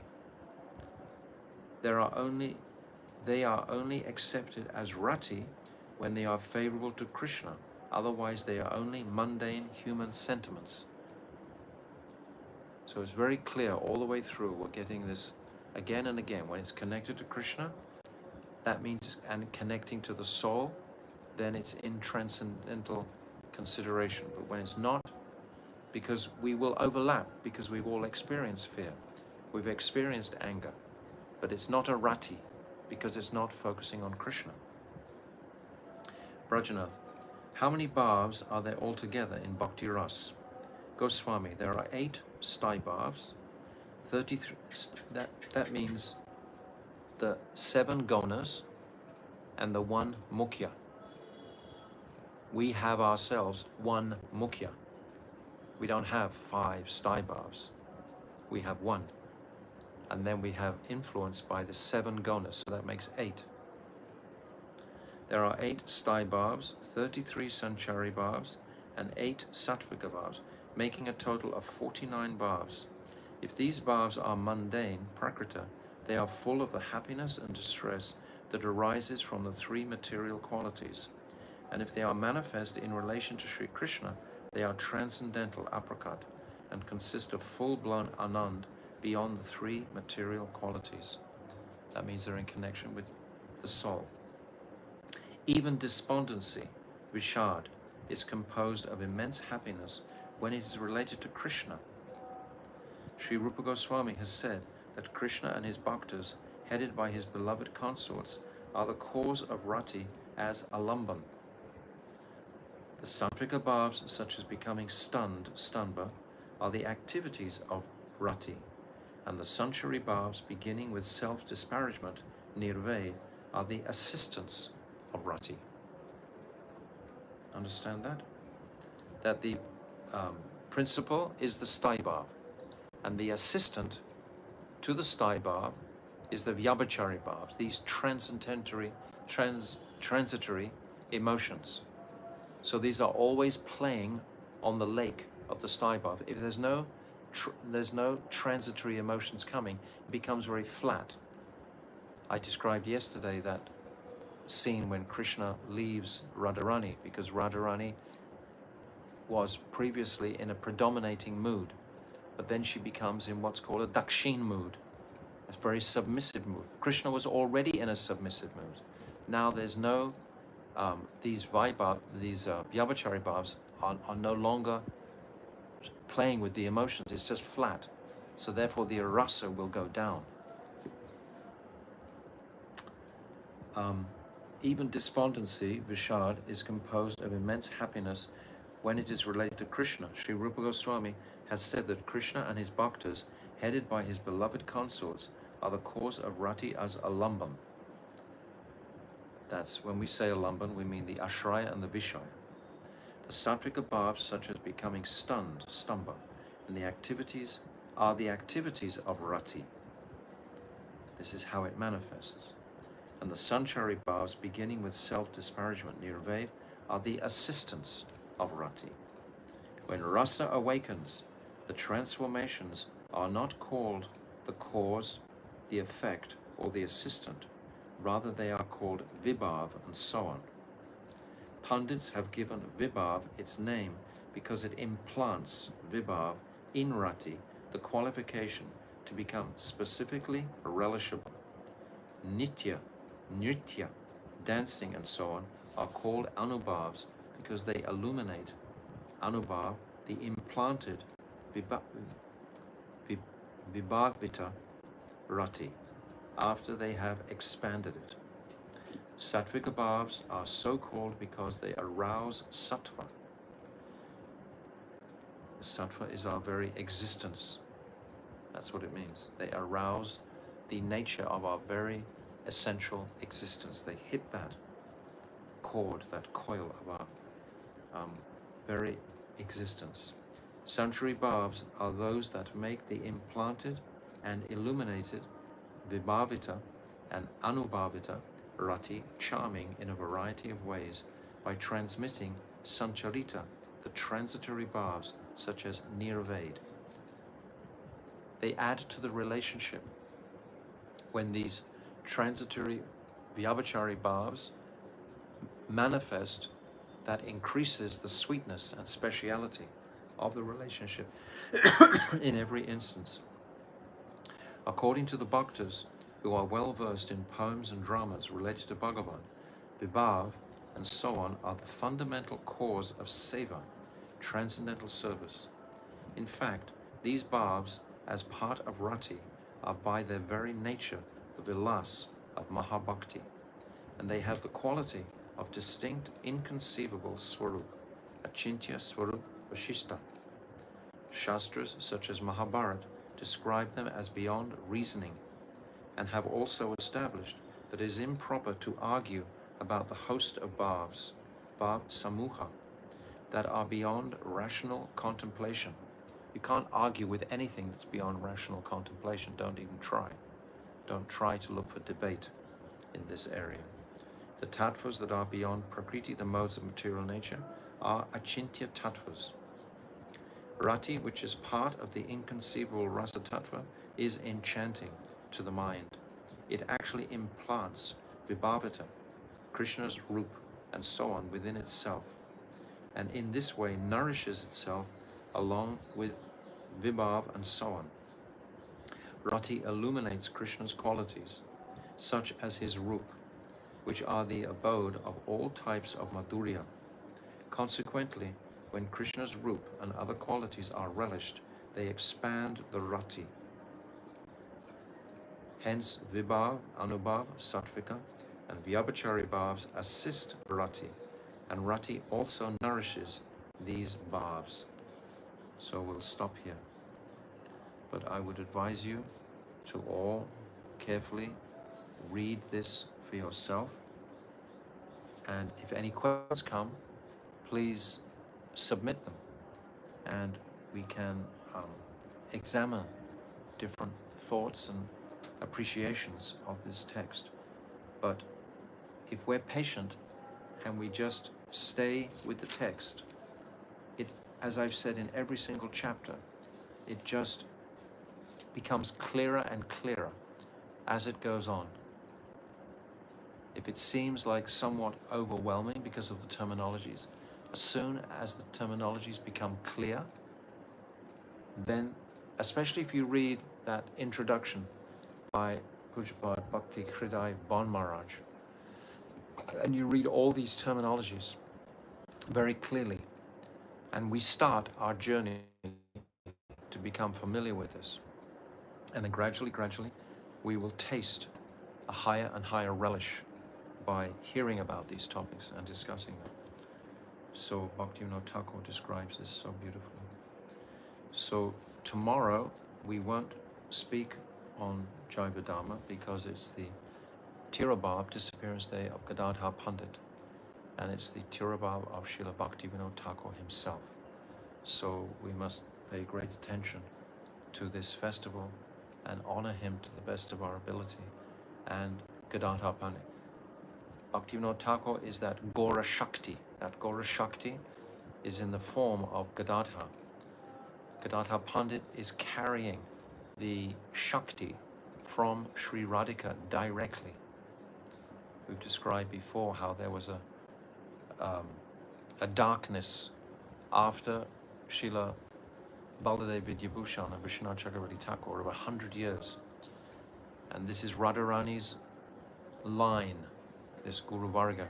They are only accepted as rati when they are favorable to Krishna. Otherwise, they are only mundane human sentiments. So it's very clear all the way through. We're getting this again and again. When it's connected to Krishna, that means, and connecting to the soul, then it's in transcendental consideration. But when it's not, because we will overlap, because we've all experienced fear, we've experienced anger, but it's not a rati, because it's not focusing on Krishna. Brajanath, how many bhavs are there altogether in Bhakti Ras? Goswami, there are 8 sthai bhavs, 33, that means the 7 gunas and the 1 mukhya. We have ourselves 1 mukhya. We don't have 5 sthai bhavs. We have 1. And then we have influenced by the 7 gunas, so that makes 8. There are 8 sthai bhavs, 33 sanchari bhavs, and 8 sattvika bhavs, making a total of 49 bhavs. If these bhavs are mundane, prakrita, they are full of the happiness and distress that arises from the 3 material qualities. And if they are manifest in relation to Sri Krishna, they are transcendental aprakat and consist of full-blown anand beyond the 3 material qualities. That means they're in connection with the soul. Even despondency, vishad, is composed of immense happiness when it is related to Krishna. Sri Rupa Goswami has said that Krishna and his bhaktas, headed by his beloved consorts, are the cause of rati as alamban. The sattvika bhavs, such as becoming stunned, stanba, are the activities of rati, and the sanchari bhavs, beginning with self-disparagement, nirved, are the assistants of rati. Understand that? That the principle is the sthai bhav, and the assistant to the sthai bhav is the vyabhachari bhav, these transitory emotions. So these are always playing on the lake of the sthai bhav. If there's no transitory emotions coming, it becomes very flat. I described yesterday that scene when Krishna leaves Radharani, because Radharani was previously in a predominating mood, but then she becomes in what's called a dakshin mood, a very submissive mood. Krishna was already in a submissive mood. Now there's no, these vyabhachari bhavs are no longer playing with the emotions. It's just flat. So therefore the rasa will go down. Even despondency, Vishad, is composed of immense happiness when it is related to Krishna. Sri Rupa Goswami has said that Krishna and his bhaktas, headed by his beloved consorts, are the cause of rati as alambam. That's when we say alambam, we mean the ashraya and the vishaya. The sattvika bhavs, such as becoming stunned, stamba, and the activities are the activities of rati. This is how it manifests. And the sanchari bhavs, beginning with self-disparagement, nirved, are the assistants of rati. When rasa awakens, the transformations are not called the cause, the effect, or the assistant. Rather, they are called vibhav and so on. Pandits have given vibhav its name because it implants vibhav in rati, the qualification to become specifically relishable. Nitya, nritya, dancing and so on are called anubhavs because they illuminate anubhav, the implanted vibhavita rati, after they have expanded it. Sattvika bhavs are so called because they arouse sattva. The sattva is our very existence. That's what it means. They arouse the nature of our very essential existence. They hit that cord, that coil of our very existence. Sanchari bhavs are those that make the implanted and illuminated vibhavita and anubhavita rati charming in a variety of ways by transmitting sancharita, the transitory bhavs such as nirved. They add to the relationship. When these transitory vyabhachari bhavs manifest, that increases the sweetness and speciality of the relationship in every instance. According to the bhaktas, who are well versed in poems and dramas related to Bhagavan, vibhav and so on are the fundamental cause of seva, transcendental service. In fact, these bhavs, as part of rati, are by their very nature the vilas of Mahabhakti, and they have the quality of distinct, inconceivable swarup, achintya swarup vashishta. Shastras such as Mahabharata describe them as beyond reasoning, and have also established that it is improper to argue about the host of bhavs, bhav samuha, that are beyond rational contemplation. You can't argue with anything that's beyond rational contemplation. Don't even try. Don't try to look for debate in this area. The tattvas that are beyond prakriti, the modes of material nature, are achintya tattvas. Rati, which is part of the inconceivable rasa tattva, is enchanting to the mind. It actually implants vibhavita, Krishna's roop, and so on within itself, and in this way nourishes itself along with vibhav and so on. Rati illuminates Krishna's qualities, such as his roop, which are the abode of all types of madhurya. Consequently, when Krishna's roop and other qualities are relished, they expand the rati. Hence, vibhav, anubhav, sattvika, and vyabhachari bhavs assist rati, and rati also nourishes these bhavs. So we'll stop here. But I would advise you to all carefully read this for yourself, and if any questions come, please submit them, and we can examine different thoughts and appreciations of this text. But if we're patient and we just stay with the text, it, as I've said in every single chapter, it just becomes clearer and clearer as it goes on. If it seems like somewhat overwhelming because of the terminologies, as soon as the terminologies become clear, then, especially if you read that introduction by Pujapad Bhakti Hriday Bon Maharaj, and you read all these terminologies very clearly, And we start our journey to become familiar with this. And then gradually, we will taste a higher and higher relish by hearing about these topics and discussing them. So Bhaktivinoda Thakur describes this so beautifully. So tomorrow we won't speak on Jaiva Dharma because it's the Tirabhav disappearance day of Gadadhar Pandit, and it's the Tirabhav of Srila Bhaktivinoda Thakur himself. So we must pay great attention to this festival and honor him to the best of our ability. And Gadadhar Pandit, Bhaktivinoda Thakur is that Gora Shakti. That Gora Shakti is in the form of Gadadhar. Gadadhar Pandit is carrying the Shakti from Sri Radhika directly. We've described before how there was a darkness after Srila Baladev Vidyabhushan and Vishwanath Chakravarti Thakur of 100 years. And this is Radharani's line, this Guru Varga.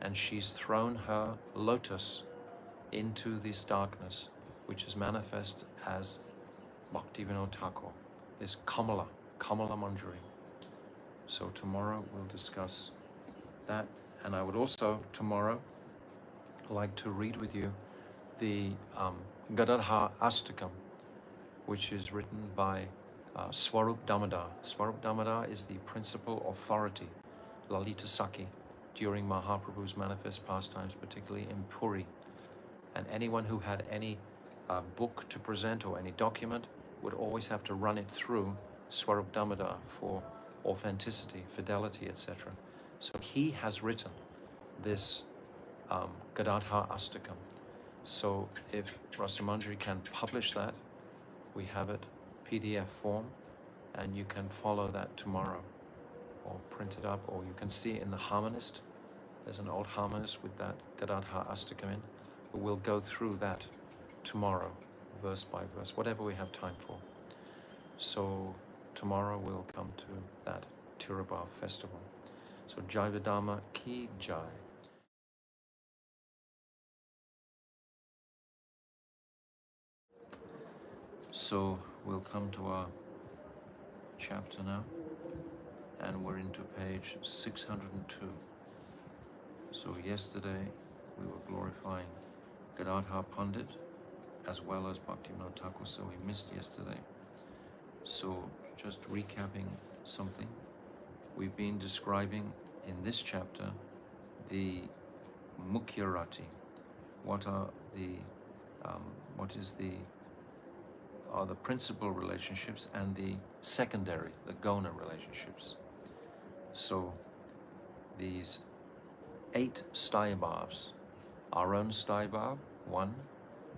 And she's thrown her lotus into this darkness, which is manifest as Bhaktivinoda Thakur, this Kamala Manjari. So tomorrow we'll discuss that. And I would also tomorrow like to read with you the Gadadhar Astakam, which is written by Swarup Damodar. Swarup Damodar is the principal authority, Lalita Sakhi, during Mahaprabhu's manifest pastimes, particularly in Puri. And anyone who had any book to present or any document would always have to run it through Swarup Damodar for authenticity, fidelity, etc. So he has written this Gadadhar Astakam. So if Rasa-manjari can publish that, we have it PDF form, and you can follow that tomorrow or print it up, or you can see it in the Harmonist. There's an old Harmonist with that Gadadhar Astakam in. But we'll go through that tomorrow, verse by verse, whatever we have time for. So tomorrow we'll come to that Tirabhav festival. So Jaiva Dharma ki jai. So we'll come to our chapter now, and we're into page 602. So yesterday we were glorifying Gadadhar Pandit as well as Bhaktivinoda Thakur, so we missed yesterday. So just recapping something, we've been describing in this chapter the Mukhya-rati. What are the principal relationships and the secondary, the gona relationships. So these 8 sthayabhavs, our own sthayabhav, 1,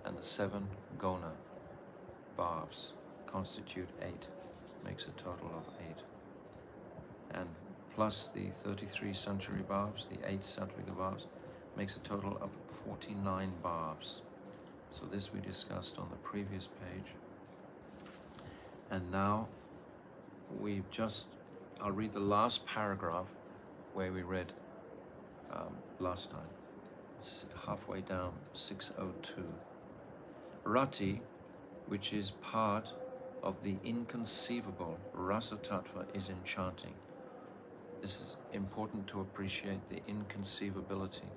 and the 7 gona bhavs constitute 8, makes a total of 8. And plus the 33 sanchari bhavs, the 8 sattvika bhavs, makes a total of 49 bhavs. So this we discussed on the previous page. And now I'll read the last paragraph where we read last time. It's halfway down, 602. Rati, which is part of the inconceivable rasa tattva, is enchanting. This is important to appreciate the inconceivability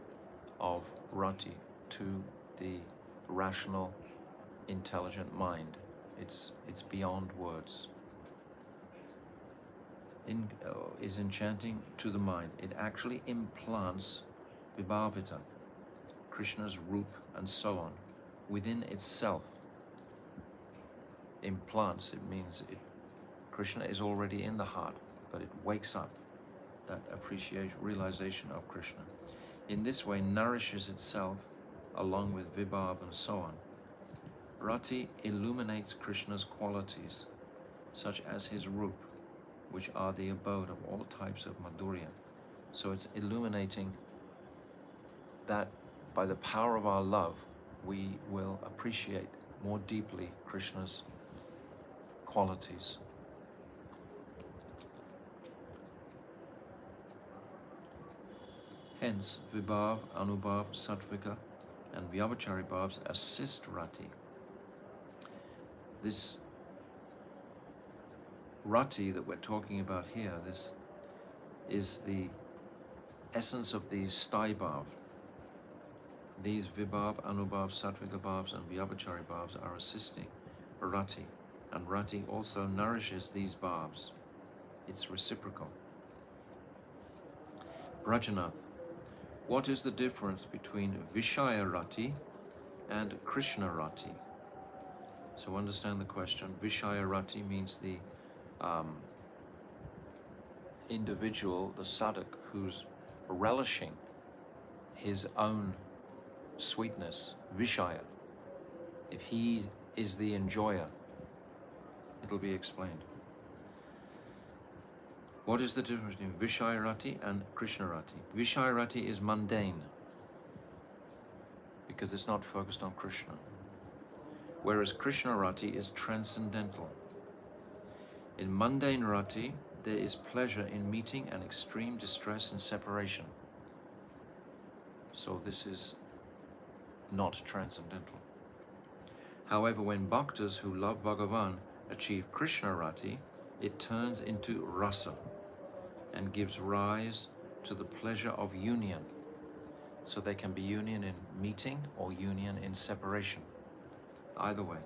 of rati to the rational, intelligent mind. It's beyond words. Is enchanting to the mind. It actually implants vibhavita, Krishna's roop and so on, within itself. Implants, it means Krishna is already in the heart, but it wakes up that appreciation, realization of Krishna. In this way, nourishes itself along with vibhav and so on. Rati illuminates Krishna's qualities, such as his roop, which are the abode of all types of madhurya. So it's illuminating that by the power of our love, we will appreciate more deeply Krishna's qualities. Hence, vibhav, anubhav, sattvika and Vyabhachari bhavs assist rati. This rati that we're talking about here, this is the essence of the sthai bhav. These vibhav, anubhav, sattvika bhavs and Vyabhachari bhavs are assisting rati, and rati also nourishes these bhavs. It's reciprocal. Rajanath, what is the difference between Vishaya-rati and Krishna-rati? So understand the question. Vishaya-rati means the individual, the sadhak, who's relishing his own sweetness, Vishaya. If he is the enjoyer, it'll be explained. What is the difference between Vishaya-rati and Krishna-rati? Vishaya-rati is mundane, because it's not focused on Krishna. Whereas Krishna-rati is transcendental. In mundane rati, there is pleasure in meeting and extreme distress in separation. So this is not transcendental. However, when bhaktas who love Bhagavan achieve Krishna-rati, it turns into rasa and gives rise to the pleasure of union. So there can be union in meeting or union in separation. Either way.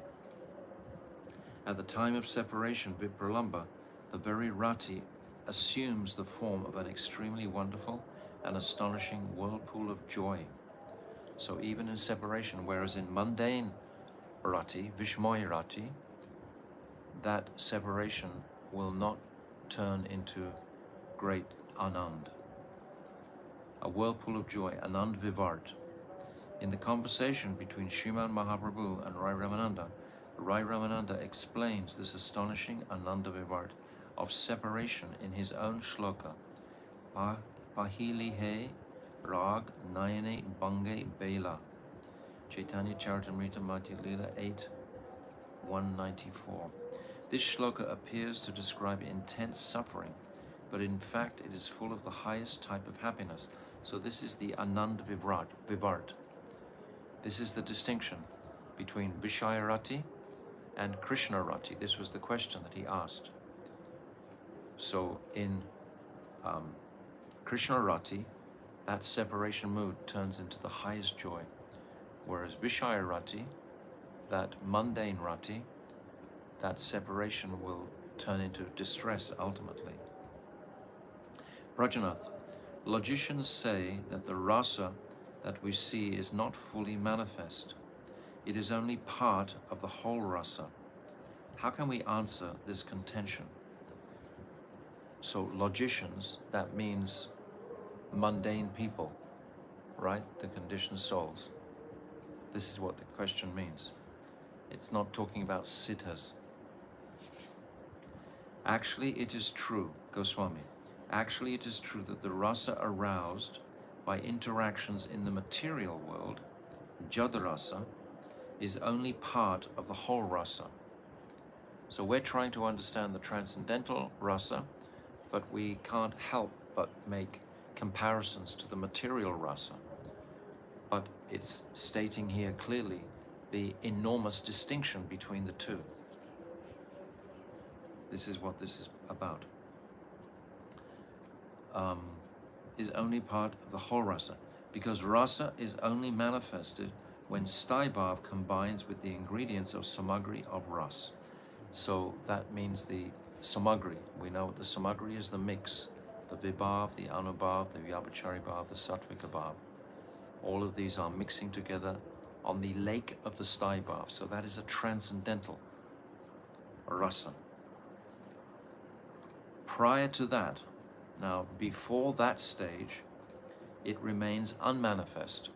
At the time of separation, Vipralamba, the very rati, assumes the form of an extremely wonderful and astonishing whirlpool of joy. So even in separation, whereas in mundane rati, Vishmoy rati, that separation will not turn into great anand. A whirlpool of joy, anand vivart. In the conversation between Sriman Mahaprabhu and Rai Ramananda explains this astonishing ananda vivart of separation in his own shloka. Pahili he rag nayane bange bela. Chaitanya Charitamrita Madhya Lila 8:194. This shloka appears to describe intense suffering, but in fact it is full of the highest type of happiness. So this is the Anand Vivart. This is the distinction between Vishaya-rati and Krishna-rati. This was the question that he asked. So in Krishna-rati, that separation mood turns into the highest joy, whereas Vishaya-rati, that mundane rati, that separation will turn into distress ultimately. Rajanath, logicians say that the rasa that we see is not fully manifest. It is only part of the whole rasa. How can we answer this contention? So logicians, that means mundane people, right? The conditioned souls. This is what the question means. It's not talking about siddhas. Actually, it is true, Goswami. Actually, it is true that the rasa aroused by interactions in the material world, jadarasa, is only part of the whole rasa. So we're trying to understand the transcendental rasa, but we can't help but make comparisons to the material rasa. But it's stating here clearly the enormous distinction between the two. This is what this is about. Is only part of the whole rasa, because rasa is only manifested when sthai bhav combines with the ingredients of samagri of ras. So that means the samagri. We know the samagri is the mix, the vibhav, the anubhav, the vyabhachari bhav, the sattvika bhav. All of these are mixing together on the lake of the sthai bhav. So that is a transcendental rasa. Prior to that, now before that stage, it remains unmanifest.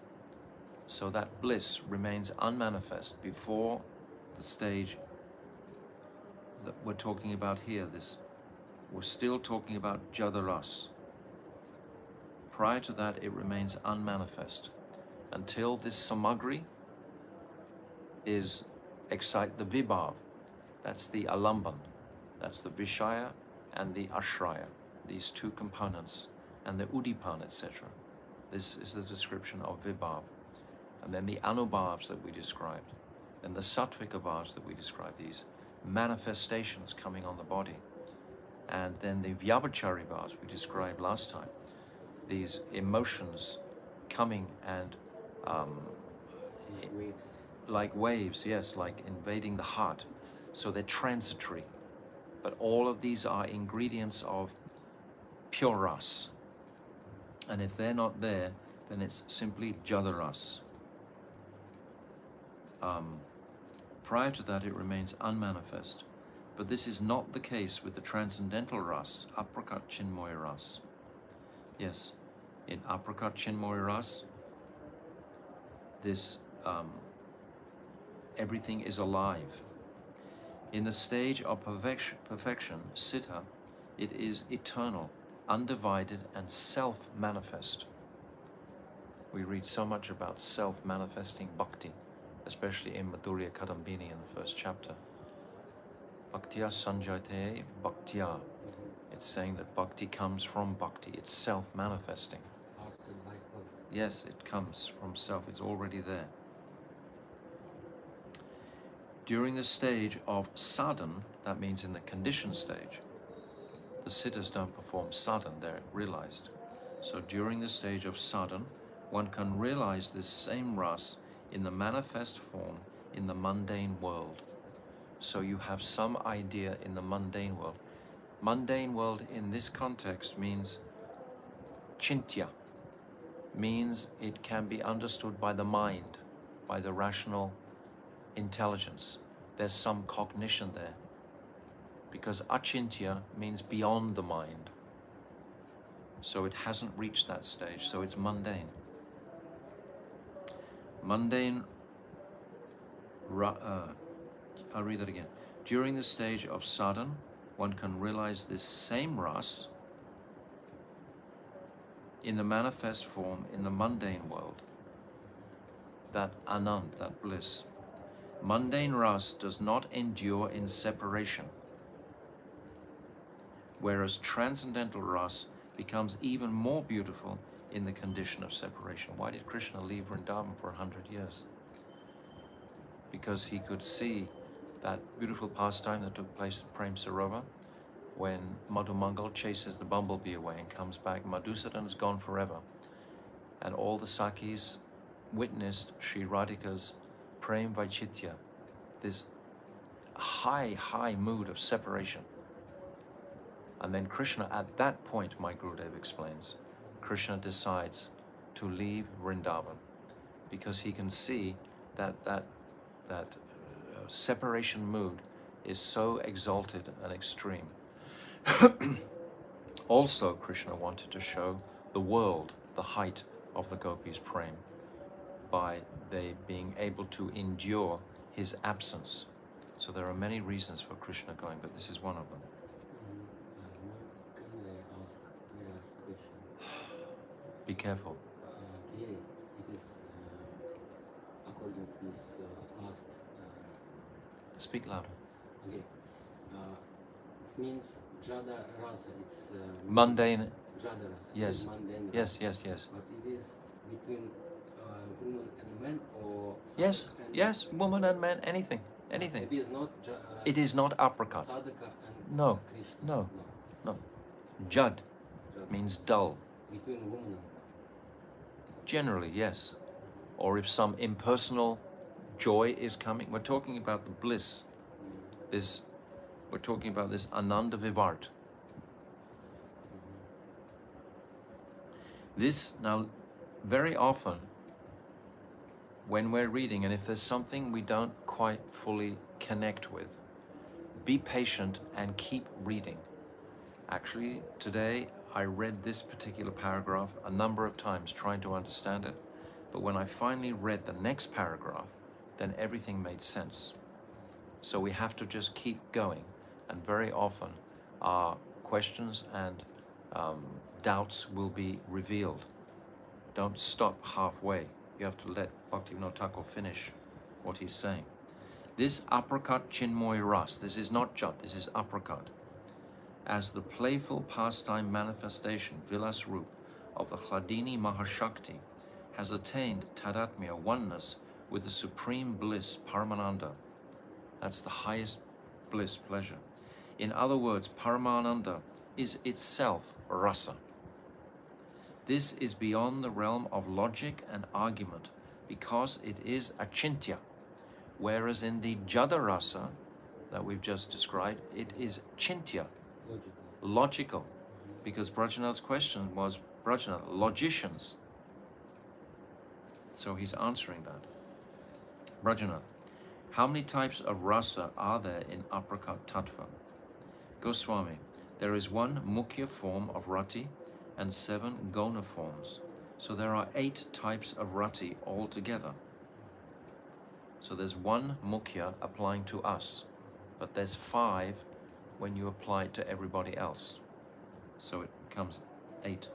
So that bliss remains unmanifest before the stage that we're talking about here. We're still talking about jadaras. Prior to that, it remains unmanifest until this samagri is the vibhav. That's the alamban. That's the vishaya and the ashraya. These two components, and the udipan, etc. This is the description of vibhav. and then the anubhavs that we described, and the sattvika bhavs that we described, these manifestations coming on the body, and then the vyabhachari bhavs we described last time, these emotions coming and Waves. like waves, yes, like invading the heart. So they're transitory. But all of these are ingredients of pure ras. And if they're not there, then it's simply jadaras. Prior to that, it remains unmanifest. But this is not the case with the transcendental ras, aprakat chinmoy ras. Yes, in aprakat chinmoy ras, this everything is alive. In the stage of perfection, siddha, it is eternal, undivided, and self-manifest. We read so much about self-manifesting bhakti, especially in Madhurya Kadambini in the first chapter. Bhaktya sanjayate bhaktya. It's saying that bhakti comes from bhakti. It's self-manifesting. Yes, it comes from self. It's already there. During the stage of sadhan, that means in the conditioned stage, the siddhas don't perform sadhan, they're realized. So during the stage of sadhan, one can realize this same ras in the manifest form in the mundane world. So you have some idea in the mundane world. Mundane world in this context means chintya, means it can be understood by the mind, by the rational intelligence. There's some cognition there, because achintya means beyond the mind. So it hasn't reached that stage, so it's mundane. Mundane, I'll read that again. During the stage of sadhan, one can realize this same ras in the manifest form in the mundane world, that anand, that bliss. Mundane ras does not endure in separation, whereas transcendental ras becomes even more beautiful in the condition of separation. Why did Krishna leave Vrindavan for 100 years? Because he could see that beautiful pastime that took place at Prem Sarovar, when Madhumangal chases the bumblebee away and comes back. Madhusudan's gone forever. And all the Sakis witnessed Sri Radhika's Prem Vaichitya, this high mood of separation. And then Krishna, at that point, my Gurudev explains, Krishna decides to leave Vrindavan because he can see that separation mood is so exalted and extreme. Also, Krishna wanted to show the world the height of the gopis' prem by they being able to endure his absence. So there are many reasons for Krishna going, but this is one of them. Can I ask a question? Be careful. Yeah, it is according to this last. Speak louder. Okay, it means Jada Rasa. It's Mundane. Jada Rasa. Yes. Mundane Yes, rasa. yes. But it is between woman and man, or Yes, and yes, woman and man, anything. Anything. It is not. It is not apricot. Sadhaka and No, Krishna. no. Jad Jada. means dull. Between woman and man. Generally, yes. Or if some impersonal joy is coming, we're talking about the bliss. We're talking about this Ananda Vivart. This, now, very often, when we're reading, and if there's something we don't quite fully connect with, be patient and keep reading. Actually, today, I read this particular paragraph a number of times trying to understand it, but when I finally read the next paragraph, then everything made sense. So we have to just keep going, and very often our questions and doubts will be revealed. Don't stop halfway. You have to let Bhaktivinoda Thakur finish what he's saying. This apricot chinmoy ras, this is not jat, this is apricot, as the playful pastime manifestation, vilas roop, of the Hladini Mahashakti, has attained tadatmya, oneness, with the supreme bliss, Paramananda. That's the highest bliss, pleasure. In other words, Paramananda is itself rasa. This is beyond the realm of logic and argument because it is achintya, whereas in the Jada rasa that we've just described, it is chintya, logical, because Brajanath's question was, Brajanath, logicians. So he's answering that. Brajanath, how many types of rasa are there in apraka tattva? Goswami, there is one mukhya form of rati and 7 gona forms. So there are 8 types of rati altogether. So there's one mukhya applying to us, but there's 5 when you apply it to everybody else. So it becomes 8.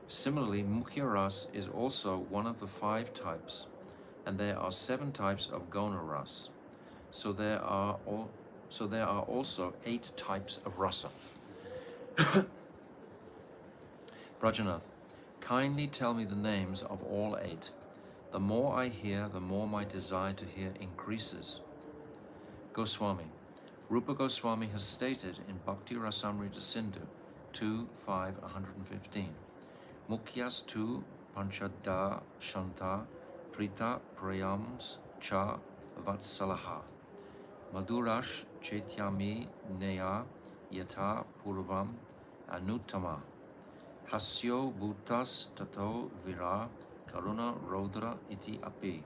Similarly, Mukhya-ras is also one of the 5 types, and there are 7 types of gona-ras. So there are also 8 types of rasa. Brajanath, kindly tell me the names of all 8. The more I hear, the more my desire to hear increases. Goswami, Rupa Goswami has stated in Bhakti Rasamrita Sindhu 2.5.115, Mukhyas tu panchada shanta prita prayams cha vatsalaha madurash chetyami neya yata purvam anuttama hasyo bhutas tato vira karuna rodra iti api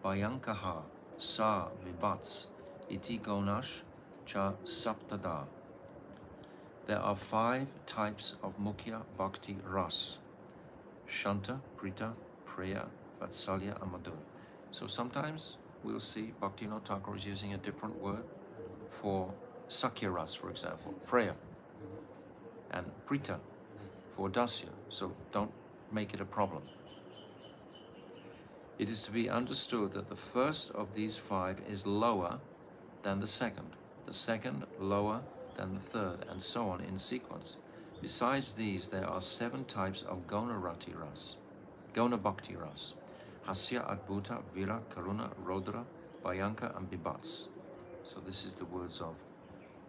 bhayankaha sa vibats iti gonash cha saptada. There are 5 types of Mukhya Bhakti Ras: Shanta, Prita, Preya, Vatsalya, and Madhura. So sometimes we'll see Bhaktivinoda Thakur is using a different word for Sakhya Ras, for example, Preya, and Prita for Dasya. So don't make it a problem. It is to be understood that the first of these 5 is lower than the second lower than the third, and so on in sequence. Besides these, there are 7 types of Gona-rati Ras, Gona Bhakti Ras: Hasya, Adbhuta, Vira, Karuna, Rodra, Bhayanka, and Bibats. So these are the words of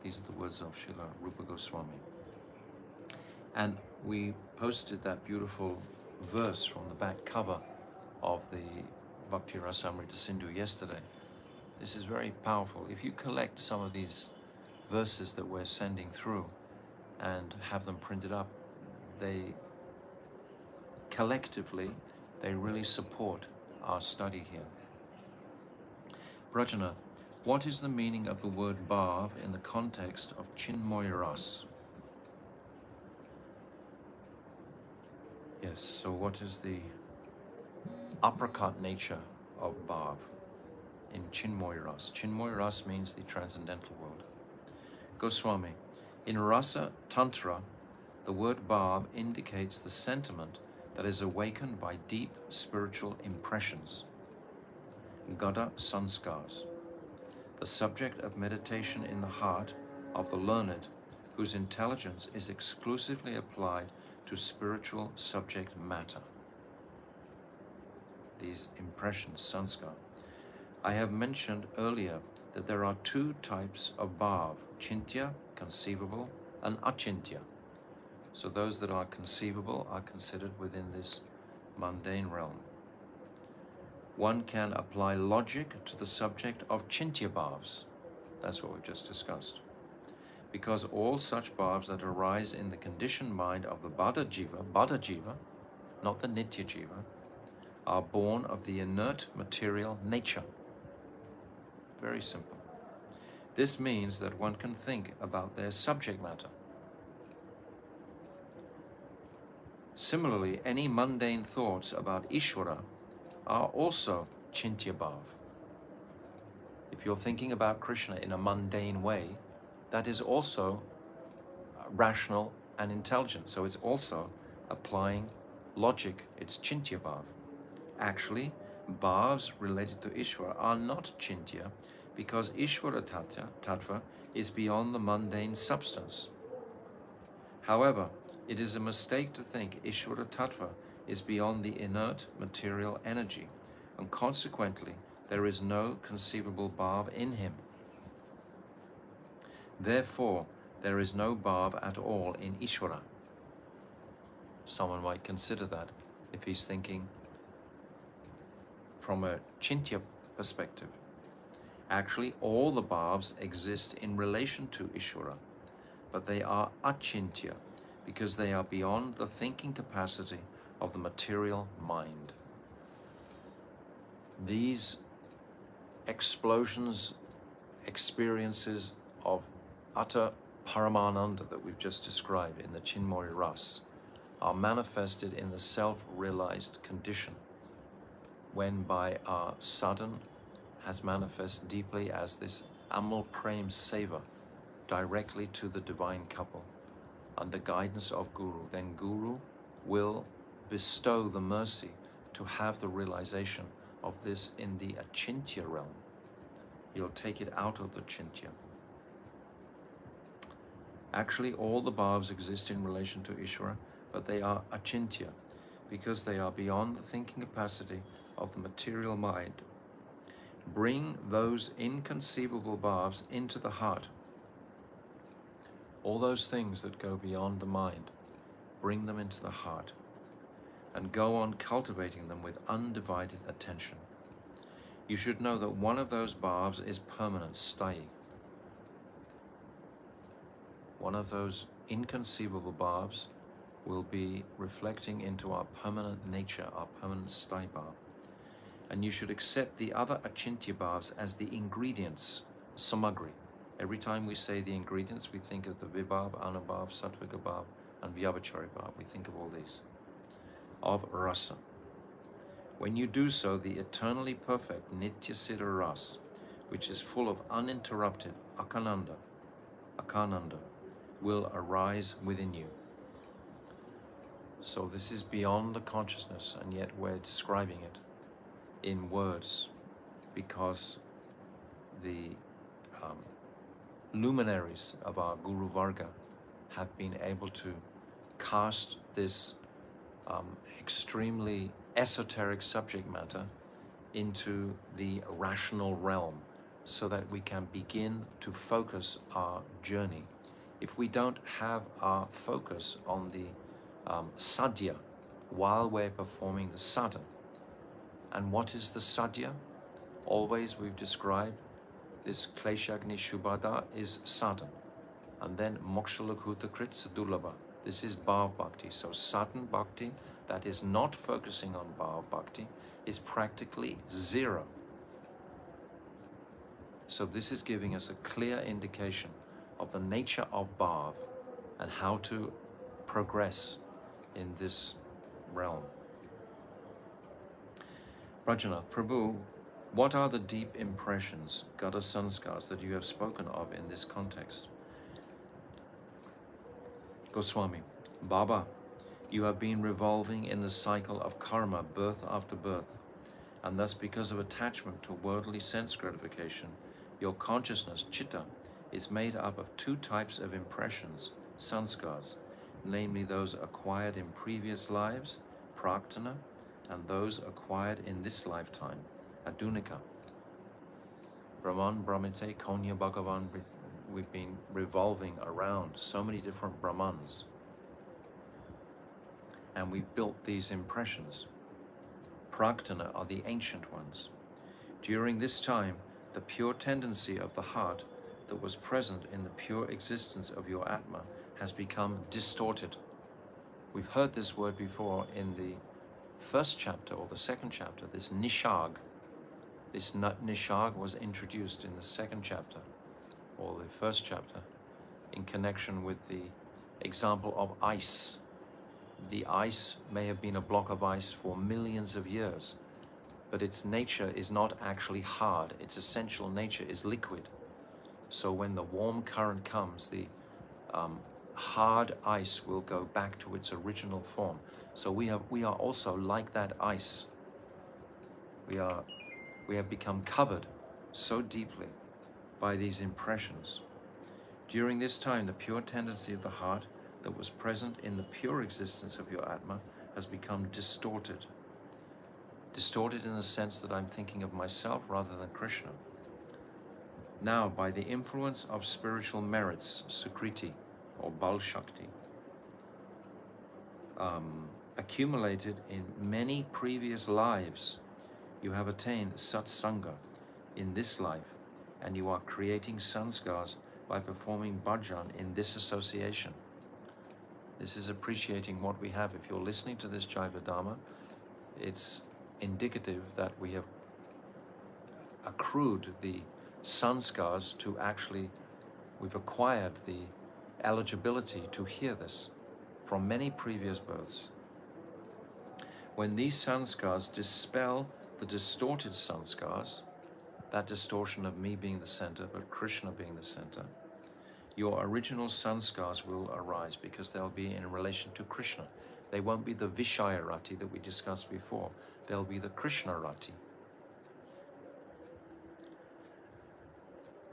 Srila Rupa Goswami. And we posted that beautiful verse from the back cover of the Bhakti Rasamrita Sindhu yesterday. This is very powerful. If you collect some of these verses that we're sending through and have them printed up, they collectively, they really support our study here. Brajanath, what is the meaning of the word bhav in the context of Chinmoy Ras? Yes, so what is the uppercut nature of bhav in Chinmoy Ras? Chinmoy Ras means the transcendental world. Goswami, in Rasa Tantra, the word bhav indicates the sentiment that is awakened by deep spiritual impressions, Gada sanskars, the subject of meditation in the heart of the learned, whose intelligence is exclusively applied to spiritual subject matter. These impressions, sanskar. I have mentioned earlier that there are 2 types of bhav, chintya, conceivable, and achintya. So those that are conceivable are considered within this mundane realm. One can apply logic to the subject of chintya bhavs. That's what we've just discussed. Because all such bhavs that arise in the conditioned mind of the Bada Jiva, not the Nitya Jiva, are born of the inert material nature. Very simple. This means that one can think about their subject matter. Similarly, any mundane thoughts about Ishvara are also chintya bhav. If you're thinking about Krishna in a mundane way, that is also rational and intelligent. So it's also applying logic. It's chintya bhav. Actually, bhavs related to Ishvara are not chintya, because Ishvara tattva is beyond the mundane substance. However, it is a mistake to think Ishvara tattva is beyond the inert material energy, and consequently there is no conceivable bhav in him. Therefore, there is no bhav at all in Ishvara. Someone might consider that if he's thinking from a Chintya perspective. Actually, all the bhavs exist in relation to Ishvara, but they are achintya because they are beyond the thinking capacity of the material mind. These explosions, experiences of utter paramananda that we've just described in the Chinmoy Ras are manifested in the self-realized condition, when by our sadhan has manifest deeply as this Amal Prem Seva directly to the divine couple under guidance of Guru. Then Guru will bestow the mercy to have the realization of this in the achintya realm. He'll take it out of the chintya. Actually, all the bhavs exist in relation to Ishvara, but they are achintya because they are beyond the thinking capacity of the material mind. Bring those inconceivable bhavs into the heart. All those things that go beyond the mind, bring them into the heart and go on cultivating them with undivided attention. You should know that one of those bhavs is permanent, sthayi. One of those inconceivable bhavs will be reflecting into our permanent nature, our permanent sthayi bhav. And you should accept the other achintya bhavs as the ingredients, samagri. Every time we say the ingredients, we think of the vibhav, anubhav, sattvika bhav, and vyabhachari bhav. We think of all these, of rasa. When you do so, the eternally perfect nitya siddha ras, which is full of uninterrupted akananda, will arise within you. So this is beyond the consciousness, and yet we're describing it in words because the luminaries of our Guru Varga have been able to cast this extremely esoteric subject matter into the rational realm so that we can begin to focus our journey. If we don't have our focus on the sadhya while we're performing the sadhana, and what is the sadhya? Always we've described this kleshagni shubhada is sadhana, and then mokshalakhuta krit sadulabha. This is bhav bhakti. So sadhana bhakti that is not focusing on bhav bhakti is practically zero. So this is giving us a clear indication of the nature of bhav and how to progress in this realm. Rajana, Prabhu, what are the deep impressions, Gada Sanskars, that you have spoken of in this context? Goswami, Baba, you have been revolving in the cycle of karma, birth after birth, and thus because of attachment to worldly sense gratification, your consciousness, chitta, is made up of two types of impressions, sanskars, namely those acquired in previous lives, praktana, and those acquired in this lifetime, adunika. Brahman, Brahmite, Konya, Bhagavan, we've been revolving around so many different Brahmans. And we've built these impressions. Praktana are the ancient ones. During this time, the pure tendency of the heart that was present in the pure existence of your Atma has become distorted. We've heard this word before in the first chapter or the second chapter, this nishag. This nishag was introduced in the second chapter or the first chapter in connection with the example of ice. The ice may have been a block of ice for millions of years, but its nature is not actually hard. Its essential nature is liquid. So when the warm current comes, the hard ice will go back to its original form. So we are also like that ice. We have become covered so deeply by these impressions. During this time, the pure tendency of the heart that was present in the pure existence of your Atma has become distorted. Distorted in the sense that I'm thinking of myself rather than Krishna. Now, by the influence of spiritual merits, Sukriti or Bal Shakti, accumulated in many previous lives, you have attained satsanga in this life, and you are creating sanskars by performing bhajan in this association. This is appreciating what we have. If you're listening to this Jaiva Dharma, it's indicative that we have accrued the sanskars to actually, we've acquired the eligibility to hear this from many previous births. When these sanskars dispel the distorted sanskars, that distortion of me being the center, but Krishna being the center, your original sanskars will arise because they'll be in relation to Krishna. They won't be the Mukhya-rati that we discussed before. They'll be the Krishna-rati.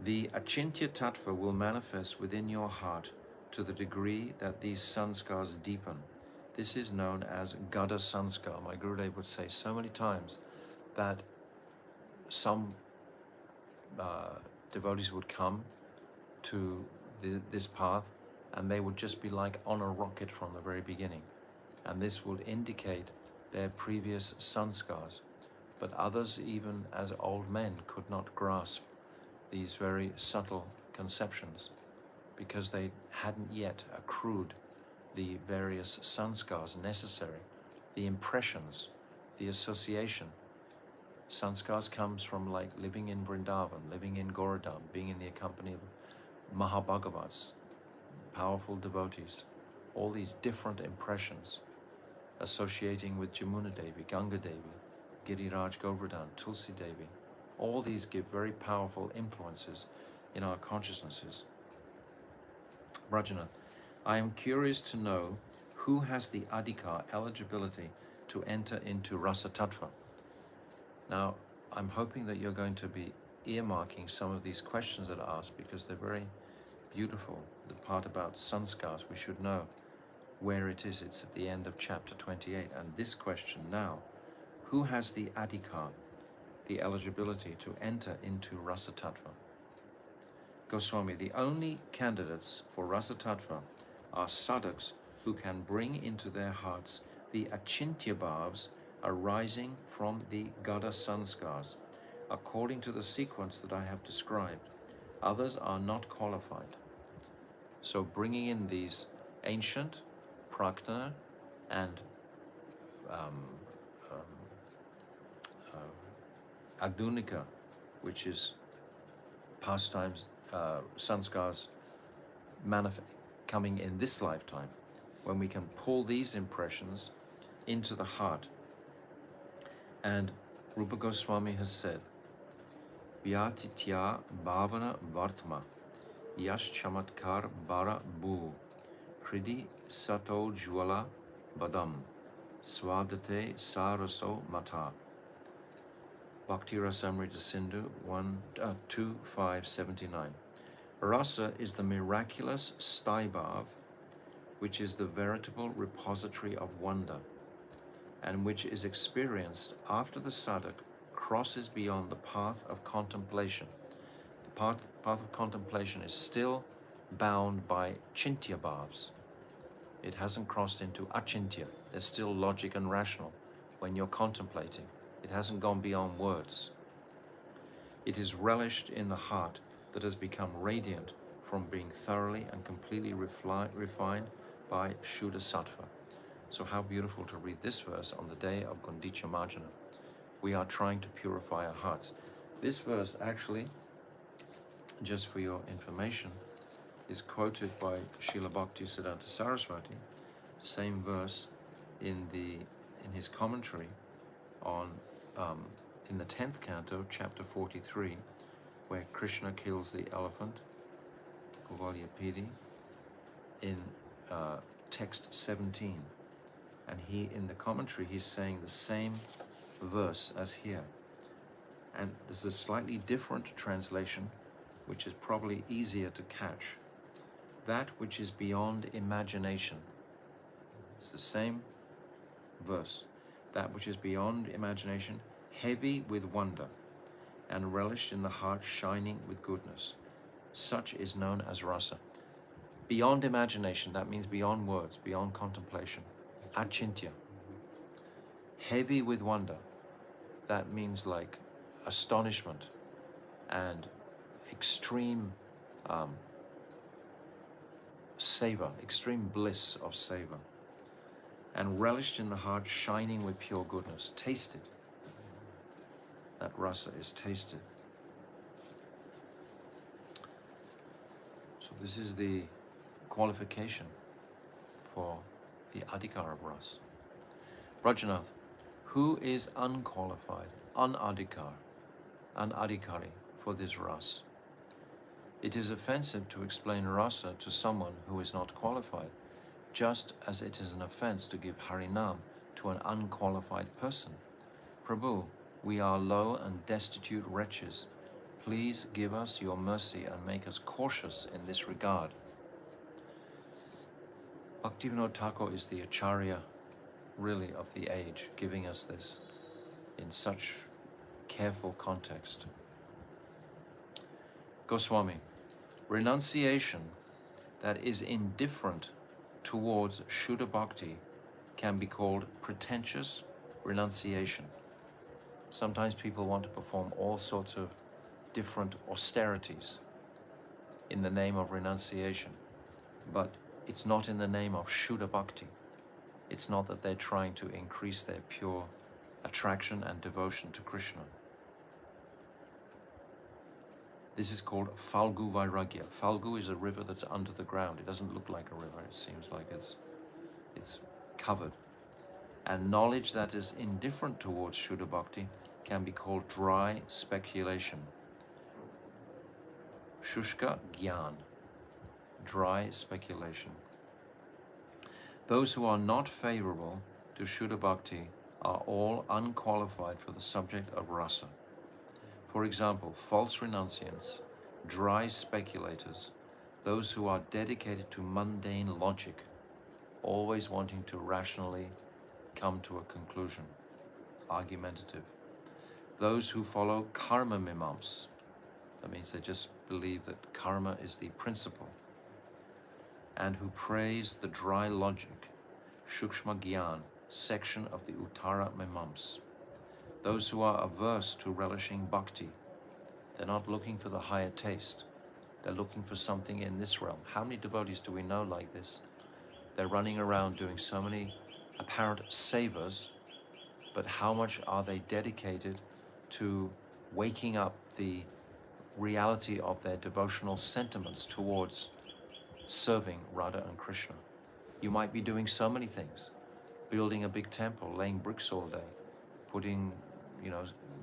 The Achintya Tattva will manifest within your heart to the degree that these sanskars deepen. This is known as Gada Sanskar. My Gurudev would say so many times that some devotees would come to this path and they would just be like on a rocket from the very beginning. And this would indicate their previous sanskars. But others, even as old men, could not grasp these very subtle conceptions because they hadn't yet accrued the various sanskars necessary, the impressions, the association. Sanskars comes from like living in Vrindavan, living in Goradam, being in the company of Mahabhagavats, powerful devotees, all these different impressions associating with Jamuna Devi, Ganga Devi, Giriraj Govardhan, Tulsi Devi. All these give very powerful influences in our consciousnesses. Rajana, I am curious to know who has the adhikar, eligibility, to enter into Rasa Tattva. Now, I'm hoping that you're going to be earmarking some of these questions that are asked because they're very beautiful. The part about sanskars, we should know where it is. It's at the end of chapter 28. And this question now, who has the adhikar, the eligibility to enter into Rasa Tattva? Goswami, the only candidates for Rasa Tattva are sadhaks who can bring into their hearts the achintya bhavs arising from the Gada sanskars, according to the sequence that I have described. Others are not qualified. So bringing in these ancient, praktana, and adunika, which is pastimes, sanskars coming in this lifetime, when we can pull these impressions into the heart. And Rupa Goswami has said, Vyatitya bhavana vartma yash chamatkar bara bhu kridi sato jwala badam swadate saraso mata. Bhakti Rasamrita Sindhu 2.579. Rasa is the miraculous staibhav, which is the veritable repository of wonder, and which is experienced after the sadhak crosses beyond the path of contemplation. The path of contemplation is still bound by chintya bhavs. It hasn't crossed into achintya. There's still logic and rational when you're contemplating. It hasn't gone beyond words. It is relished in the heart that has become radiant from being thoroughly and completely refined by Shuddha Sattva. So how beautiful to read this verse on the day of Gundicha Marjana. We are trying to purify our hearts. This verse actually, just for your information, is quoted by Srila Bhaktisiddhanta Saraswati, same verse in his commentary on in the 10th canto, chapter 43, where Krishna kills the elephant, Kuvalyapidi, in text 17. And in the commentary, he's saying the same verse as here. And there's a slightly different translation, which is probably easier to catch. That which is beyond imagination. It's the same verse. That which is beyond imagination, heavy with wonder, and relished in the heart, shining with goodness. Such is known as rasa. Beyond imagination, that means beyond words, beyond contemplation. Achintya. Heavy with wonder, that means like astonishment and extreme savor, extreme bliss of savor. And relished in the heart, shining with pure goodness. Tasted. That rasa is tasted. So this is the qualification for the adhikar of ras. Brajanath, who is unqualified, unadhikar, unadhikari for this ras? It is offensive to explain rasa to someone who is not qualified, just as it is an offense to give harinam to an unqualified person. Prabhu, we are low and destitute wretches. Please give us your mercy and make us cautious in this regard. Bhaktivinoda Thakur is the acharya, really, of the age, giving us this in such careful context. Goswami, renunciation that is indifferent towards Shuddha Bhakti can be called pretentious renunciation. Sometimes people want to perform all sorts of different austerities in the name of renunciation, but it's not in the name of Shuddha Bhakti. It's not that they're trying to increase their pure attraction and devotion to Krishna. This is called Falgu Vairagya. Falgu is a river that's under the ground. It doesn't look like a river. It seems like it's covered. And knowledge that is indifferent towards Shuddha Bhakti can be called dry speculation. Shushka Gyan, dry speculation. Those who are not favorable to Shuddha Bhakti are all unqualified for the subject of rasa. For example, false renunciants, dry speculators, those who are dedicated to mundane logic, always wanting to rationally come to a conclusion, argumentative. Those who follow karma mimams, that means they just believe that karma is the principle, and who praise the dry logic, Shukshma Gyan, section of the Uttara Mimams. Those who are averse to relishing bhakti, they're not looking for the higher taste, they're looking for something in this realm. How many devotees do we know like this? They're running around doing so many apparent savors, but how much are they dedicated to waking up the reality of their devotional sentiments towards serving Radha and Krishna? You might be doing so many things, building a big temple, laying bricks all day,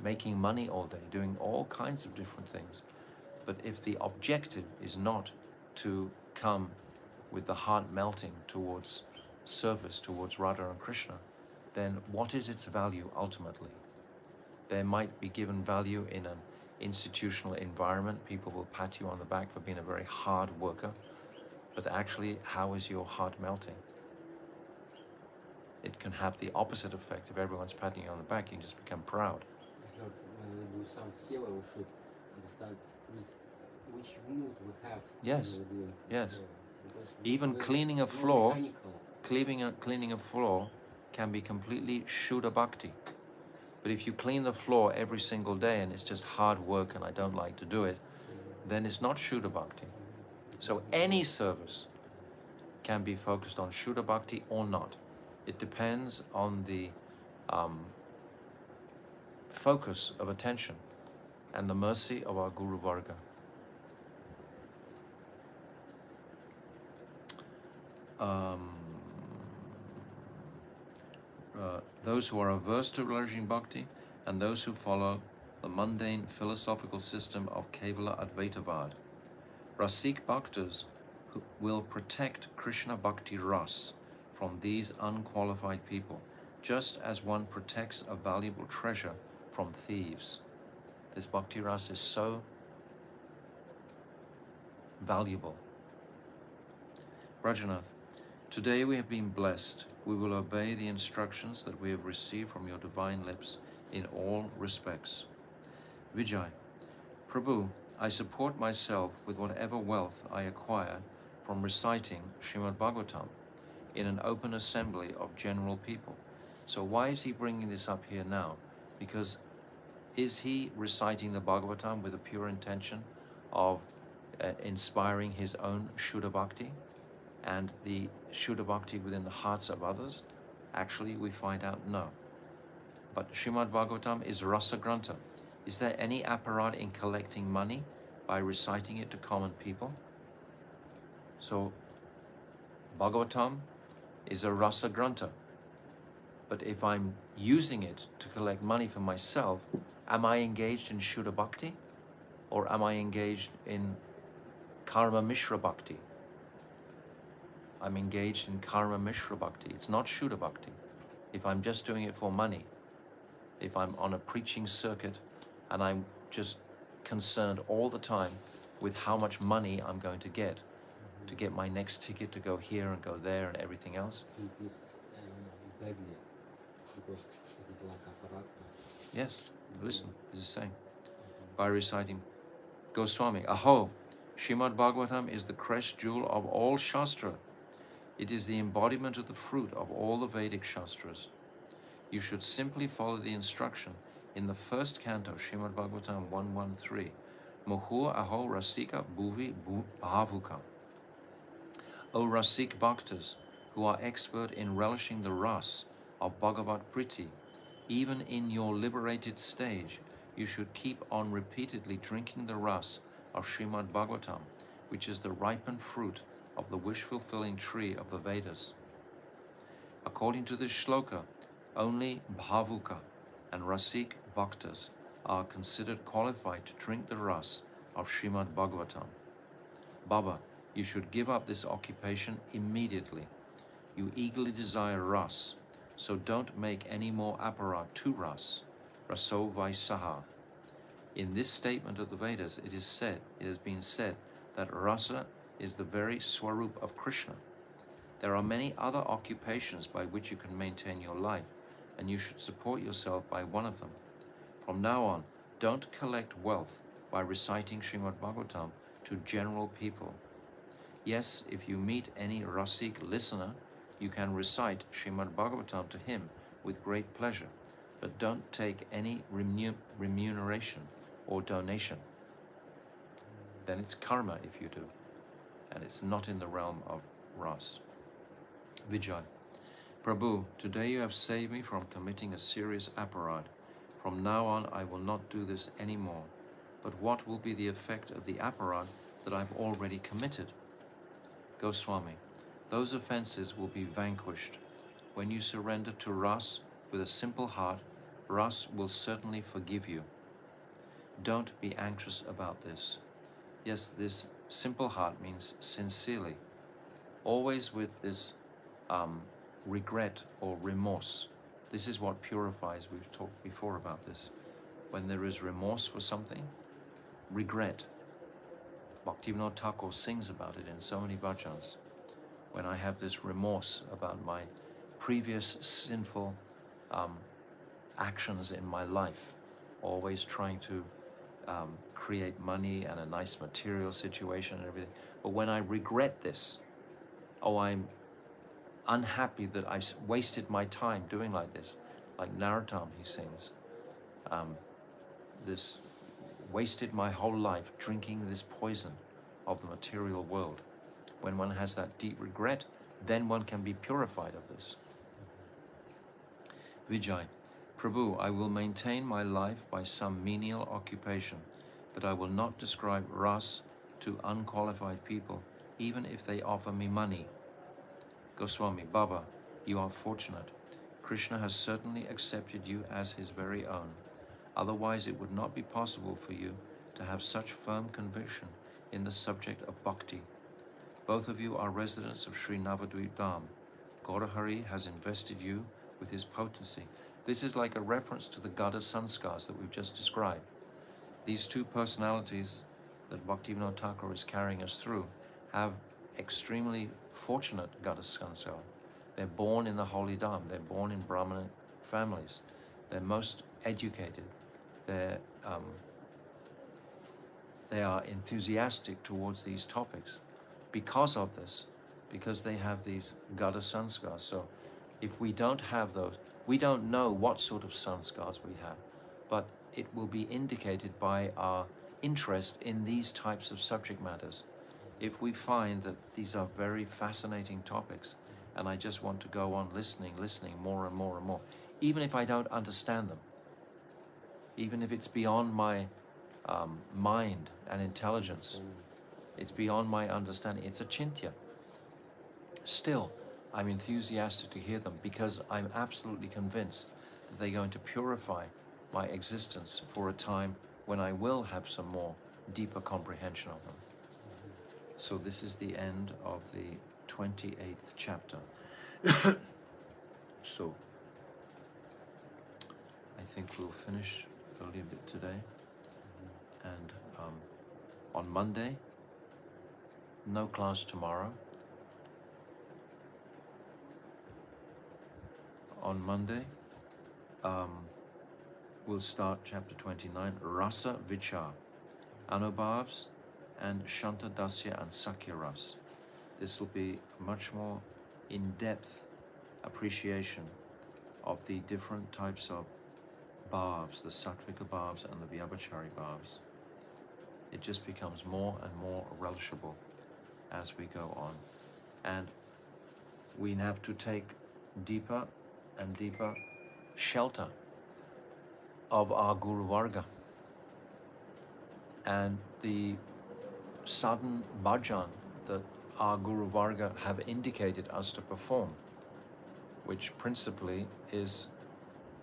making money all day, doing all kinds of different things. But if the objective is not to come with the heart melting towards service, towards Radha and Krishna, then what is its value ultimately? There might be given value in an institutional environment. People will pat you on the back for being a very hard worker. But actually, how is your heart melting? It can have the opposite effect. If everyone's patting you on the back, you can just become proud. I heard when we do some seva, we should understand with which mood we have. Yes, when we're doing yes. seva. Because Even we're cleaning a more floor, mechanical. cleaning a floor can be completely Shuddha Bhakti. But if you clean the floor every single day and it's just hard work and I don't like to do it, then it's not Shuddha Bhakti. So any service can be focused on Shuddha Bhakti or not. It depends on the focus of attention and the mercy of our Guru Varga. Those who are averse to relishing bhakti and those who follow the mundane philosophical system of Kevala Advaitavad. Rasik Bhaktas will protect Krishna Bhakti Ras from these unqualified people, just as one protects a valuable treasure from thieves. This Bhakti Ras is so valuable. Rajanath, Today we have been blessed. We will obey the instructions that we have received from your divine lips in all respects. Vijay, Prabhu, I support myself with whatever wealth I acquire from reciting Srimad Bhagavatam in an open assembly of general people. So why is he bringing this up here now? Because is he reciting the Bhagavatam with a pure intention of inspiring his own Shuddha Bhakti and the Shuddha Bhakti within the hearts of others? Actually, we find out no. But Srimad Bhagavatam is Rasa Granta. Is there any apparat in collecting money by reciting it to common people? So Bhagavatam is a Rasa Granta. But if I'm using it to collect money for myself, am I engaged in Shuddha Bhakti? Or am I engaged in Karma Mishra Bhakti? I'm engaged in Karma Mishra Bhakti. It's not Shuddha Bhakti. If I'm just doing it for money, if I'm on a preaching circuit and I'm just concerned all the time with how much money I'm going to get my next ticket to go here and go there and everything else. It is badly because it is like apparat. Yes, listen, this is saying. By reciting Goswami, Aho, Srimad Bhagavatam is the crest jewel of all Shastra. It is the embodiment of the fruit of all the Vedic Shastras. You should simply follow the instruction in the first canto, Srimad Bhagavatam 113. Mukhya aho rasika bhuvi bhavuka. O Rasik Bhaktas, who are expert in relishing the ras of Bhagavat Priti, even in your liberated stage, you should keep on repeatedly drinking the ras of Srimad Bhagavatam, which is the ripened fruit of the wish-fulfilling tree of the Vedas. According to this shloka, only Bhavuka and Rasik Bhaktas are considered qualified to drink the ras of Srimad Bhagavatam. Baba, you should give up this occupation immediately. You eagerly desire ras, so don't make any more apparat to ras, Raso-vicara. In this statement of the Vedas, it has been said that rasa is the very swarup of Krishna. There are many other occupations by which you can maintain your life, and you should support yourself by one of them. From now on, don't collect wealth by reciting Srimad Bhagavatam to general people. Yes, if you meet any Rasik listener, you can recite Srimad Bhagavatam to him with great pleasure, but don't take any remuneration or donation. Then it's karma if you do, and it's not in the realm of ras. Vijay, Prabhu, today you have saved me from committing a serious apparat. From now on, I will not do this anymore. But what will be the effect of the apparat that I've already committed? Goswami, those offenses will be vanquished. When you surrender to Ras with a simple heart, Ras will certainly forgive you. Don't be anxious about this. Yes, this simple heart means sincerely, always with this regret or remorse. This is what purifies. We've talked before about this. When there is remorse for something, regret. Bhaktivinoda Thakur sings about it in so many bhajans. When I have this remorse about my previous sinful actions in my life, always trying to create money and a nice material situation and everything. But when I regret this, I'm unhappy that I wasted my time doing like this. Like Narottam, he sings, this wasted my whole life drinking this poison of the material world. When one has that deep regret, then one can be purified of this. Vijay, Prabhu, I will maintain my life by some menial occupation, but I will not describe ras to unqualified people, even if they offer me money. Goswami, Baba, you are fortunate. Krishna has certainly accepted you as his very own. Otherwise, it would not be possible for you to have such firm conviction in the subject of bhakti. Both of you are residents of Sri Navadvip Dham. Gaurahari has invested you with his potency. This is like a reference to the Gada Sanskars that we've just described. These two personalities that Bhaktivinoda Thakur is carrying us through have extremely fortunate Gata Sanskar. They're born in the holy Dham, they're born in Brahmana families, they're most educated, they are enthusiastic towards these topics because of this, because they have these Gata Sanskars. So if we don't have those, we don't know what sort of sanskars we have, but it will be indicated by our interest in these types of subject matters. If we find that these are very fascinating topics, and I just want to go on listening more and more and more, even if I don't understand them, even if it's beyond my mind and intelligence, it's beyond my understanding, it's a chintya. Still, I'm enthusiastic to hear them because I'm absolutely convinced that they're going to purify my existence for a time when I will have some more deeper comprehension of them. So this is the end of the 28th chapter. So I think we'll finish early a bit today. And on Monday, no class tomorrow. On Monday, we'll start chapter 29, Rasa-vicara, Anubhavs and Shanta Dasya and Sakya Ras. This will be much more in-depth appreciation of the different types of bhavs, the Sattvika bhavs and the Vyabhachari bhavs. It just becomes more and more relishable as we go on. And we have to take deeper and deeper shelter of our Guru Varga and the sadhan bhajan that our Guru Varga have indicated us to perform, which principally is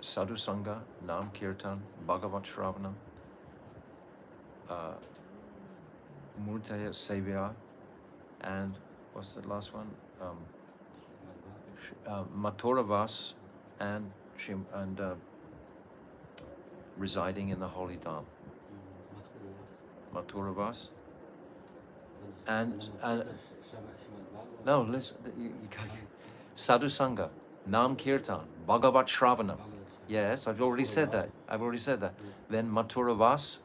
Sadhu Sangha, Nam Kirtan, Bhagavat Shravanam, Mukhya-rati, and what's the last one? Mathura-vas and residing in the holy Dham. Mathura-vas and no, listen, you can't. Sadhu Sangha, Nam Kirtan, Bhagavat Shravanam. Yes, I've already said that. Then Mathura-vas,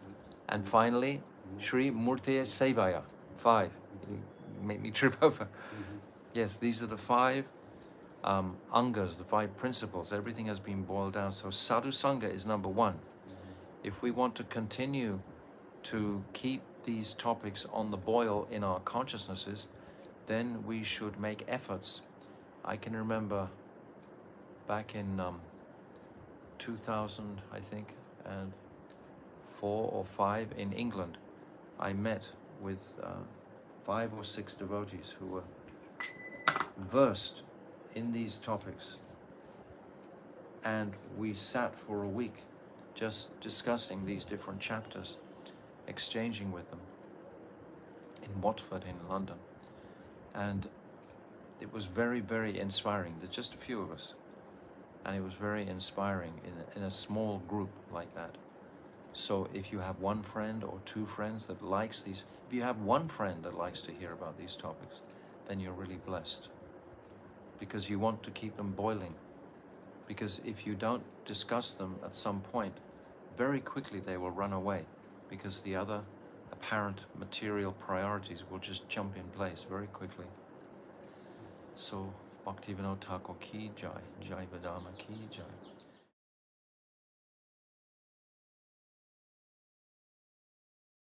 and finally Sri Mukhya-rati. 5. You make me trip over. Yes, these are the 5 angas, the 5 principles. Everything has been boiled down. So Sadhu Sangha is number 1. If we want to continue to keep these topics on the boil in our consciousnesses, then we should make efforts. I can remember back in 2000, I think, and 4 or 5 in England, I met with 5 or 6 devotees who were versed in these topics, and we sat for a week just discussing these different chapters, exchanging with them in Watford in London. And it was very, very inspiring. There's just a few of us, and it was very inspiring in a small group like that. So if you have 1 friend or 2 friends that likes these, if you have 1 friend that likes to hear about these topics, then you're really blessed, because you want to keep them boiling. Because if you don't discuss them at some point, very quickly they will run away, because the other apparent material priorities will just jump in place very quickly. So Bhaktivinoda Thakur ki jai, Jaiva Dharma ki jai.